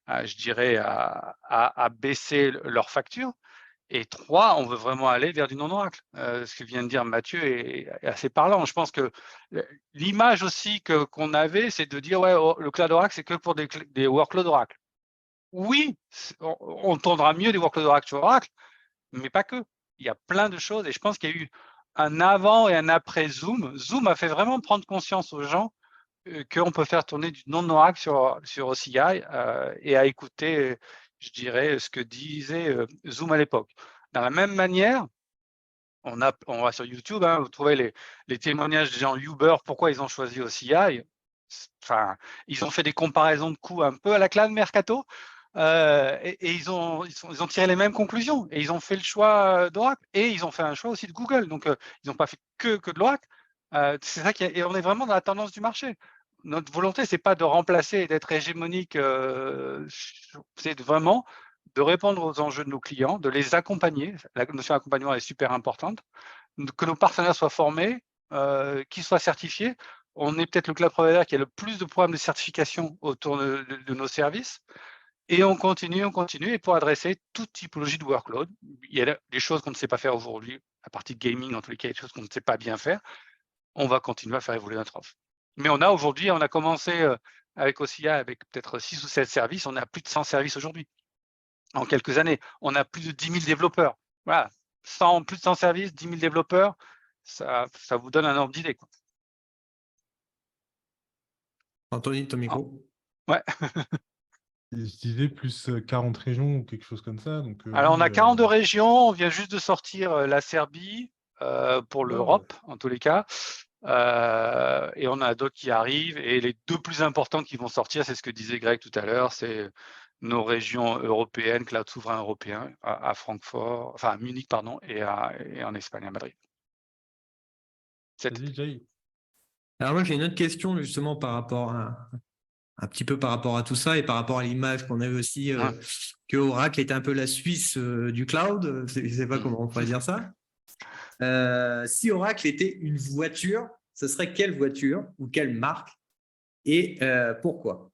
je dirais, à baisser leurs factures. Et 3, on veut vraiment aller vers du non-Oracle. Ce que vient de dire Mathieu est assez parlant. Je pense que l'image aussi qu'on avait, c'est de dire, ouais, le cloud Oracle, c'est que pour des workloads Oracle. Oui, on tendra mieux des workloads Oracle sur Oracle, mais pas que. Il y a plein de choses et je pense qu'il y a eu un avant et un après Zoom. Zoom a fait vraiment prendre conscience aux gens qu'on peut faire tourner du non-Oracle sur OCI et à écouter, je dirais, ce que disait Zoom à l'époque. De la même manière, on va sur YouTube, vous trouvez les témoignages des gens Uber, pourquoi ils ont choisi OCI. Enfin, ils ont fait des comparaisons de coûts un peu à la Cloud Mercato et ils ont tiré les mêmes conclusions et ils ont fait le choix d'Oracle et ils ont fait un choix aussi de Google. Donc, ils n'ont pas fait que de l'Oracle. C'est ça et on est vraiment dans la tendance du marché. Notre volonté, c'est pas de remplacer et d'être hégémonique, c'est vraiment de répondre aux enjeux de nos clients, de les accompagner. La notion d'accompagnement est super importante. Que nos partenaires soient formés, qu'ils soient certifiés. On est peut-être le cloud provider qui a le plus de programmes de certification autour de nos services. Et on continue, et pour adresser toute typologie de workload. Il y a des choses qu'on ne sait pas faire aujourd'hui, la partie gaming, en tous les cas, des choses qu'on ne sait pas bien faire. On va continuer à faire évoluer notre offre. Mais on a commencé avec OCI avec peut-être 6 ou 7 services, on a plus de 100 services aujourd'hui. En quelques années, on a plus de 10 000 développeurs. Voilà, plus de 100 services, 10 000 développeurs, ça vous donne un ordre d'idée. Anthony, ton micro. Ouais. Je disais plus 40 régions ou quelque chose comme ça. Donc, alors, oui, on a 42 régions, on vient juste de sortir la Serbie pour l'Europe, en tous les cas. Et on a d'autres qui arrivent. Et les 2 plus importants qui vont sortir, c'est ce que disait Greg tout à l'heure, c'est nos régions européennes, cloud souverain européen, à Francfort, enfin à Munich, pardon, et en Espagne, à Madrid. Vas-y, Jay. Alors moi, j'ai une autre question justement par rapport un petit peu par rapport à tout ça et par rapport à l'image qu'on avait aussi que Oracle était un peu la Suisse du cloud. Je ne sais pas comment on pourrait dire ça. Si Oracle était une voiture, ce serait quelle voiture ou quelle marque et pourquoi?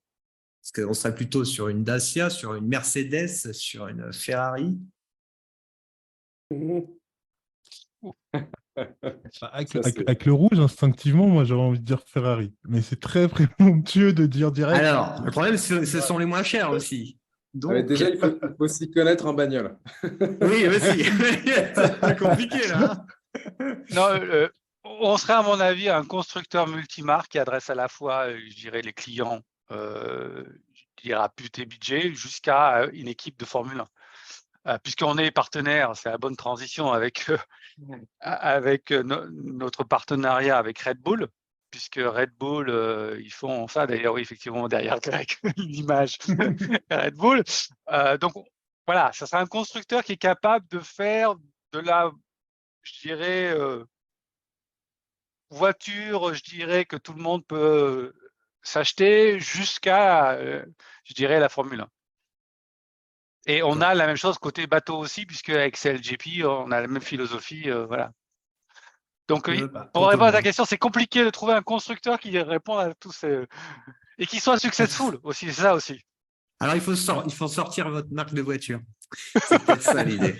Parce qu'on serait plutôt sur une Dacia, sur une Mercedes, sur une Ferrari. Avec le rouge, instinctivement, moi j'aurais envie de dire Ferrari. Mais c'est très présomptueux de dire direct. Alors, le problème, ce sont les moins chers aussi. Donc, Déjà, il faut s'y connaître en bagnole. oui, aussi. C'est plus compliqué là. Non, on serait à mon avis un constructeur multimarque qui adresse à la fois, je dirais, les clients, je dirais à but et budget, jusqu'à une équipe de Formule 1. Puisqu'on est partenaire, c'est la bonne transition avec, avec notre partenariat avec Red Bull, puisque Red Bull, ils font ça, d'ailleurs, oui, effectivement, derrière Greg, l'image Red Bull. Donc, voilà, ça sera un constructeur qui est capable de faire de la, je dirais, voiture, je dirais, que tout le monde peut s'acheter jusqu'à, je dirais, la Formule 1. Et on a la même chose côté bateau aussi, puisque avec CLGP, on a la même philosophie, voilà. Donc, pour répondre à ta question, c'est compliqué de trouver un constructeur qui réponde à tous ces... et qui soit successful aussi, c'est ça aussi. Alors, il faut sortir votre marque de voiture. C'est peut-être ça l'idée.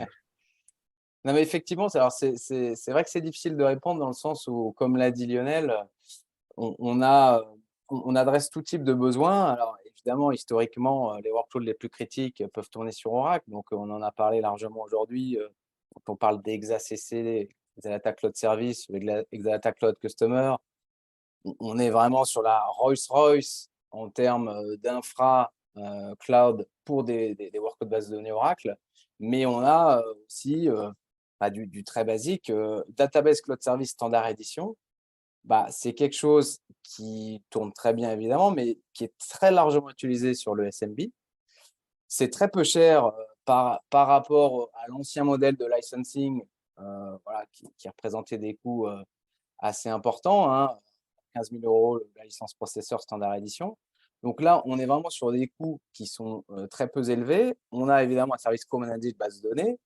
Non, mais effectivement, c'est vrai que c'est difficile de répondre dans le sens où, comme l'a dit Lionel, on adresse tout type de besoins. Alors, évidemment, historiquement, les workloads les plus critiques peuvent tourner sur Oracle. Donc, on en a parlé largement aujourd'hui. Quand on parle d'ExaCC, Exadata Cloud Service, ou Exadata Cloud Customer, on est vraiment sur la Rolls-Royce en termes d'infra cloud pour des workloads de base de données Oracle. Mais on a aussi du très basique, Database Cloud Service Standard Edition. C'est quelque chose qui tourne très bien, évidemment, mais qui est très largement utilisé sur le SMB. C'est très peu cher par rapport à l'ancien modèle de licensing qui représentait des coûts assez importants, hein, 15 000 € la licence processeur standard édition. Donc là, on est vraiment sur des coûts qui sont très peu élevés. On a évidemment un service co-managé de base de données.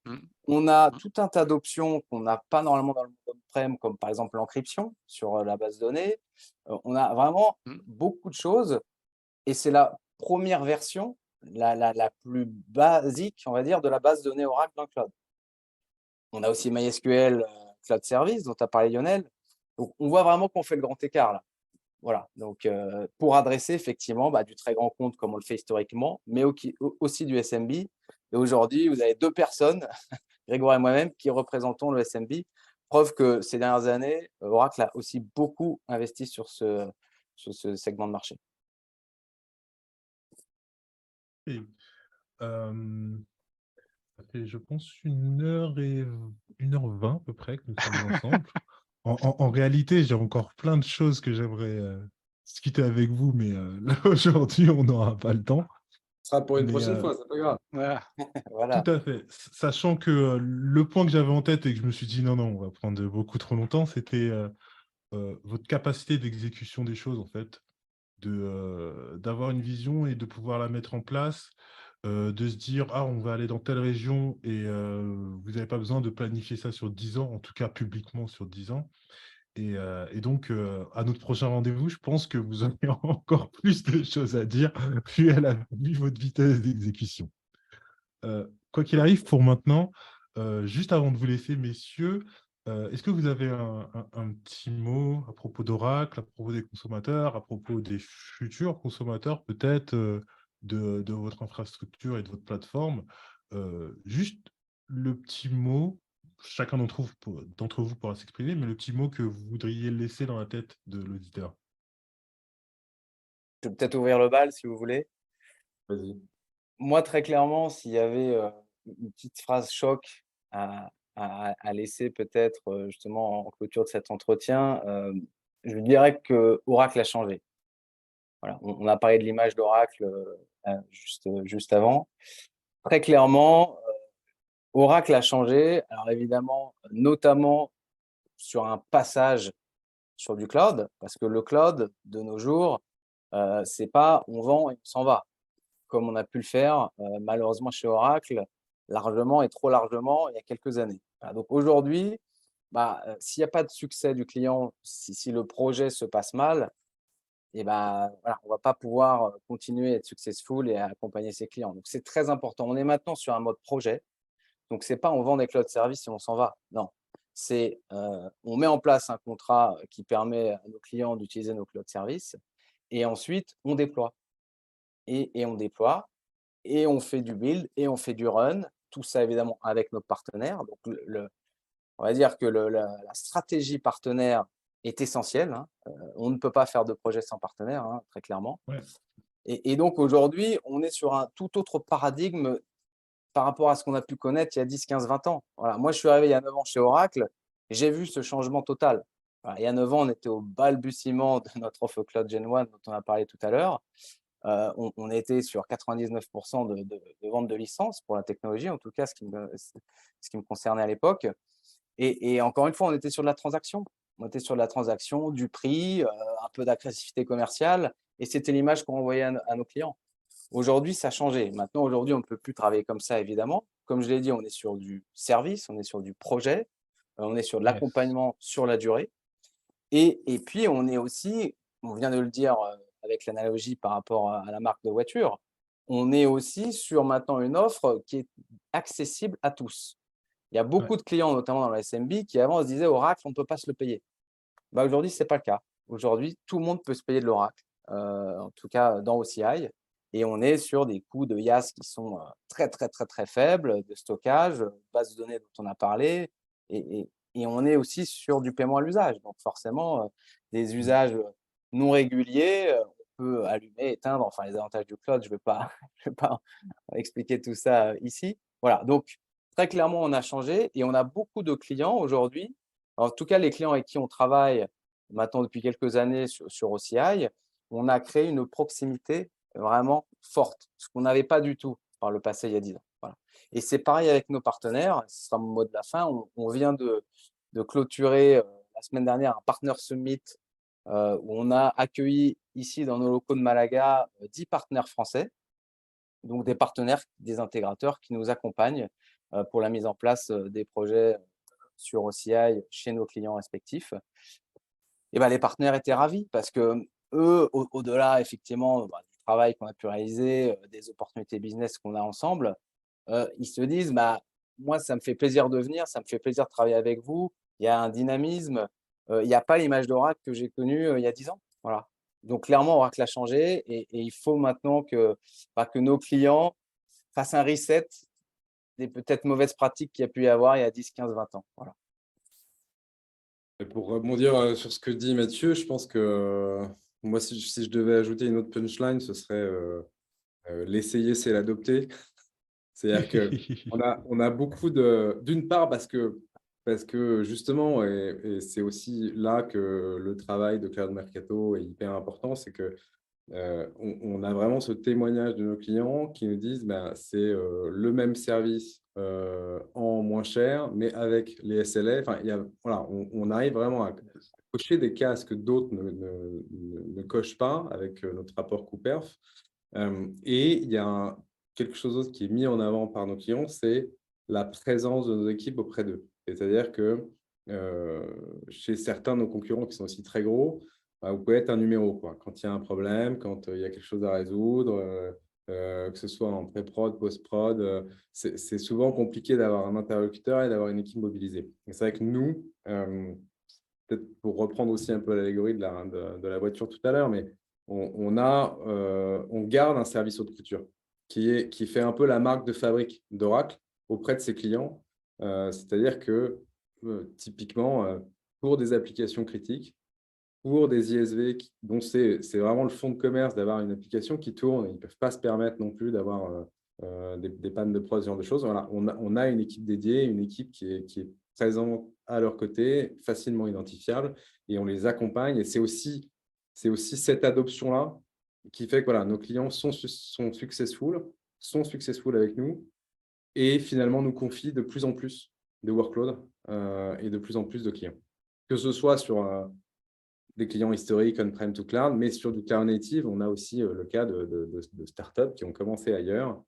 On a tout un tas d'options qu'on n'a pas normalement dans le monde on-prem, comme par exemple l'encryption sur la base de données. On a vraiment beaucoup de choses. Et c'est la première version, la plus basique, on va dire, de la base de données Oracle dans le cloud. On a aussi MySQL Cloud Service, dont tu as parlé Lionel. Donc, on voit vraiment qu'on fait le grand écart là. Voilà, donc pour adresser effectivement du très grand compte comme on le fait historiquement, mais aussi du SMB. Et aujourd'hui, vous avez 2 personnes, Grégoire et moi-même, qui représentons le SMB. Preuve que ces dernières années, Oracle a aussi beaucoup investi sur ce segment de marché. Et, ça fait, je pense, 1h20 à peu près que nous sommes ensemble. En réalité, j'ai encore plein de choses que j'aimerais discuter avec vous, mais là, aujourd'hui, on n'aura pas le temps. Ce sera pour une prochaine fois, c'est pas grave. Voilà. Voilà. Tout à fait. Sachant que le point que j'avais en tête et que je me suis dit, non, on va prendre beaucoup trop longtemps, c'était votre capacité d'exécution des choses, en fait, d'avoir une vision et de pouvoir la mettre en place, de se dire, ah, on va aller dans telle région et vous n'avez pas besoin de planifier ça sur 10 ans, en tout cas publiquement sur 10 ans. Et donc, à notre prochain rendez-vous, je pense que vous aurez encore plus de choses à dire vu votre vitesse d'exécution. Quoi qu'il arrive, pour maintenant, juste avant de vous laisser, messieurs, est-ce que vous avez un petit mot à propos d'Oracle, à propos des consommateurs, à propos des futurs consommateurs, peut-être de votre infrastructure et de votre plateforme? Juste le petit mot, chacun d'entre vous pourra s'exprimer, mais le petit mot que vous voudriez laisser dans la tête de l'auditeur. Je vais peut-être ouvrir le bal si vous voulez. Vas-y. Moi, très clairement, s'il y avait une petite phrase choc à laisser peut-être justement en clôture de cet entretien, je dirais que Oracle a changé. Voilà, on a parlé de l'image d'Oracle juste avant. Très clairement, Oracle a changé. Alors évidemment, notamment sur un passage sur du cloud, parce que le cloud de nos jours, c'est pas on vend et on s'en va, comme on a pu le faire malheureusement chez Oracle, largement et trop largement il y a quelques années. Voilà, donc aujourd'hui, s'il n'y a pas de succès du client, si le projet se passe mal, et voilà, on ne va pas pouvoir continuer à être successful et à accompagner ses clients. Donc c'est très important. On est maintenant sur un mode projet. Donc c'est pas on vend des cloud services et on s'en va. Non, c'est on met en place un contrat qui permet à nos clients d'utiliser nos cloud services et ensuite on déploie. Et on déploie. et on fait du build et on fait du run. Tout ça évidemment avec nos partenaires. Donc on va dire que la stratégie partenaire est essentielle, hein. On ne peut pas faire de projet sans partenaire, hein, très clairement. Ouais. Et donc aujourd'hui, on est sur un tout autre paradigme par rapport à ce qu'on a pu connaître il y a 10, 15, 20 ans. Voilà. Moi, je suis arrivé il y a 9 ans chez Oracle, et j'ai vu ce changement total. Voilà. Il y a 9 ans, on était au balbutiement de notre offre Cloud Gen 1 dont on a parlé tout à l'heure. On était sur 99% de vente de licences pour la technologie, en tout cas ce qui me concernait à l'époque. Et encore une fois, on était sur de la transaction. On était sur de la transaction, du prix, un peu d'agressivité commerciale, et c'était l'image qu'on envoyait à nos clients. Aujourd'hui, ça a changé. Maintenant, aujourd'hui, on ne peut plus travailler comme ça, évidemment. Comme je l'ai dit, on est sur du service, on est sur du projet, on est sur de Yes. l'accompagnement sur la durée. Et puis, on est aussi, on vient de le dire avec l'analogie par rapport à la marque de voiture, on est aussi sur maintenant une offre qui est accessible à tous. Il y a beaucoup de clients, notamment dans la SMB, qui avant se disaient Oracle, on ne peut pas se le payer. Bah, aujourd'hui, ce n'est pas le cas. Aujourd'hui, tout le monde peut se payer de l'Oracle, en tout cas dans OCI. Et on est sur des coûts de IaaS qui sont très, très, très, très faibles, de stockage, base de données dont on a parlé. Et on est aussi sur du paiement à l'usage. Donc forcément, des usages non réguliers, on peut allumer, éteindre, enfin les avantages du cloud, je ne vais pas, je vais pas expliquer tout ça ici. Voilà, donc très clairement, on a changé et on a beaucoup de clients aujourd'hui. En tout cas, les clients avec qui on travaille maintenant depuis quelques années sur OCI, on a créé une proximité vraiment forte, ce qu'on n'avait pas du tout par le passé il y a 10 ans. Voilà. Et c'est pareil avec nos partenaires, ce sera mon mot de la fin. On vient de clôturer la semaine dernière un Partner Summit où on a accueilli ici dans nos locaux de Malaga 10 partenaires français, donc des partenaires, des intégrateurs qui nous accompagnent pour la mise en place des projets sur OCI chez nos clients respectifs. Et ben, les partenaires étaient ravis parce que eux, au-delà effectivement du travail qu'on a pu réaliser, des opportunités business qu'on a ensemble, ils se disent bah, moi, ça me fait plaisir de venir, ça me fait plaisir de travailler avec vous. Il y a un dynamisme, il n'y a pas l'image d'Oracle que j'ai connue il y a 10 ans. Voilà. Donc clairement, Oracle a changé et il faut maintenant que nos clients fassent un reset des peut-être mauvaises pratiques qu'il y a pu y avoir il y a 10, 15, 20 ans. Voilà. Et pour rebondir sur ce que dit Mathieu, je pense que moi, si je devais ajouter une autre punchline, ce serait l'essayer, c'est l'adopter. C'est-à-dire qu'on a beaucoup d'une part parce que justement, et c'est aussi là que le travail de Cloud Mercato est hyper important, c'est que on a vraiment ce témoignage de nos clients qui nous disent c'est le même service en moins cher, mais avec les SLA. Enfin, voilà, on arrive vraiment à cocher des cases que d'autres ne cochent pas avec notre rapport coût-perf. Et il y a quelque chose d'autre qui est mis en avant par nos clients, c'est la présence de nos équipes auprès d'eux. C'est-à-dire que chez certains de nos concurrents qui sont aussi très gros, vous pouvez être un numéro, quoi. Quand il y a un problème, quand il y a quelque chose à résoudre, que ce soit en pré-prod, post-prod, c'est souvent compliqué d'avoir un interlocuteur et d'avoir une équipe mobilisée. Et c'est vrai que nous, peut-être pour reprendre aussi un peu l'allégorie de la voiture tout à l'heure, mais on garde un service haute couture qui fait un peu la marque de fabrique d'Oracle auprès de ses clients. C'est-à-dire que typiquement, pour des applications critiques, pour des ISV dont c'est vraiment le fond de commerce d'avoir une application qui tourne, ils ne peuvent pas se permettre non plus d'avoir des pannes de prod, ce genre de choses. Voilà, on a une équipe dédiée, une équipe qui est présente à leur côté, facilement identifiable, et on les accompagne. Et c'est aussi cette adoption-là qui fait que voilà, nos clients sont successful avec nous, et finalement nous confient de plus en plus de workload et de plus en plus de clients. Que ce soit sur des clients historiques on-prem to cloud, mais sur du cloud native, on a aussi le cas de startups qui ont commencé ailleurs,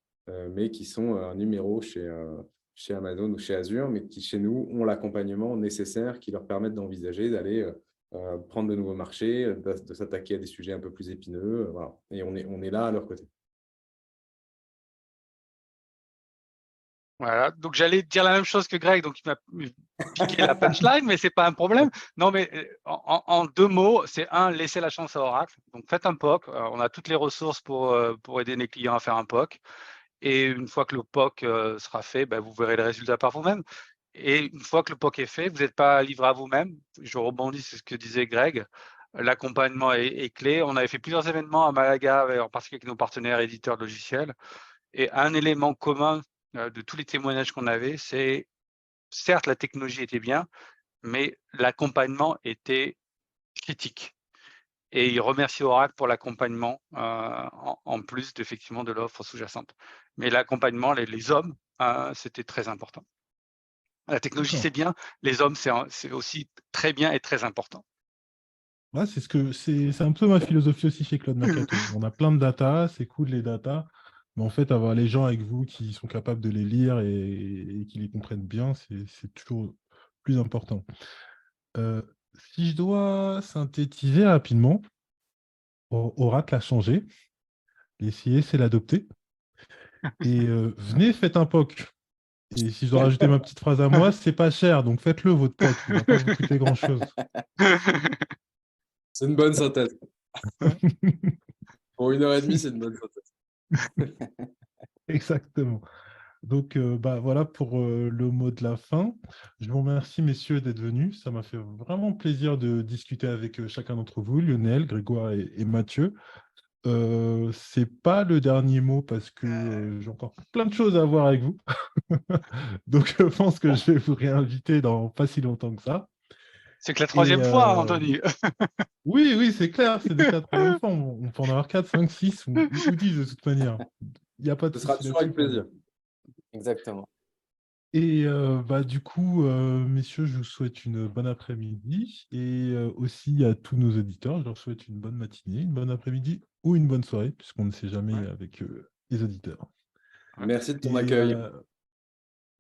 mais qui sont un numéro chez Amazon ou chez Azure, mais qui, chez nous, ont l'accompagnement nécessaire qui leur permettent d'envisager d'aller prendre de nouveaux marchés, de s'attaquer à des sujets un peu plus épineux. Voilà. Et on est là à leur côté. Voilà, donc j'allais dire la même chose que Greg, donc il m'a piqué la punchline, mais c'est pas un problème. Non, mais en 2 mots, c'est laisser la chance à Oracle. Donc faites un POC. On a toutes les ressources pour aider les clients à faire un POC. Et une fois que le POC sera fait, vous verrez le résultat par vous-même. Et une fois que le POC est fait, vous n'êtes pas livré à vous-même. Je rebondis sur ce que disait Greg. L'accompagnement est clé. On avait fait plusieurs événements à Malaga, en particulier avec nos partenaires éditeurs de logiciels. Et un élément commun de tous les témoignages qu'on avait, c'est certes la technologie était bien, mais l'accompagnement était critique. Et il remercie Oracle pour l'accompagnement en plus effectivement de l'offre sous-jacente. Mais l'accompagnement, les hommes, c'était très important. La technologie, D'accord. c'est bien. Les hommes, c'est aussi très bien et très important. Ouais, c'est un peu ma philosophie aussi chez Cloud Mercato. On a plein de data, c'est cool les data, mais en fait, avoir les gens avec vous qui sont capables de les lire et qui les comprennent bien, c'est toujours plus important. Si je dois synthétiser rapidement, Oracle a changé. L'essayer, c'est l'adopter. Et venez, faites un POC. Et si je dois rajouter ma petite phrase à moi, c'est pas cher, donc faites-le votre POC. Il ne va pas vous coûter grand-chose. C'est une bonne synthèse. Pour 1h30, c'est une bonne synthèse. Exactement. Donc, voilà pour le mot de la fin. Je vous remercie, messieurs, d'être venus. Ça m'a fait vraiment plaisir de discuter avec chacun d'entre vous, Lionel, Grégoire et Mathieu. C'est pas le dernier mot parce que j'ai encore plein de choses à voir avec vous. Donc, je pense que je vais vous réinviter dans pas si longtemps que ça. C'est que la troisième fois, Anthony. Oui, c'est clair, c'est déjà la troisième fois. On peut en avoir 4, 5, 6 ou 10 de toute manière. Il n'y a pas de Ce sera souci toujours avec là-dessus. plaisir. Exactement. Et du coup, messieurs, je vous souhaite une bonne après-midi. Et aussi à tous nos auditeurs, je leur souhaite une bonne matinée, une bonne après-midi ou une bonne soirée, puisqu'on ne sait jamais avec les auditeurs. Merci de ton Et, accueil.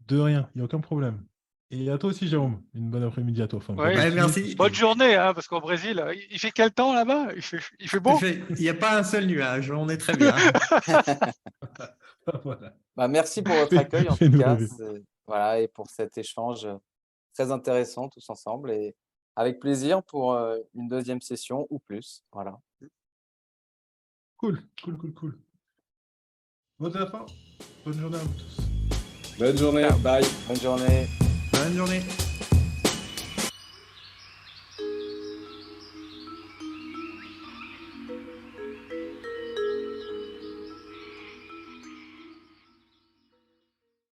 de rien, il n'y a aucun problème. Et à toi aussi, Jérôme. Une bonne après-midi à toi. Enfin, bonne Ouais, matinée, merci. puisque- Bonne journée, parce qu'au Brésil, il fait quel temps là-bas? Il fait beau? Il n'y a pas un seul nuage, on est très bien. Voilà. Merci pour votre accueil en tout Fais-nous cas. rêver. Voilà, et pour cet échange très intéressant tous ensemble. Et avec plaisir pour une deuxième session ou plus. Voilà. Cool. Mot de la fin. Bonne journée à vous tous. Bonne journée. Ciao. Bye. Bonne journée. Bonne journée.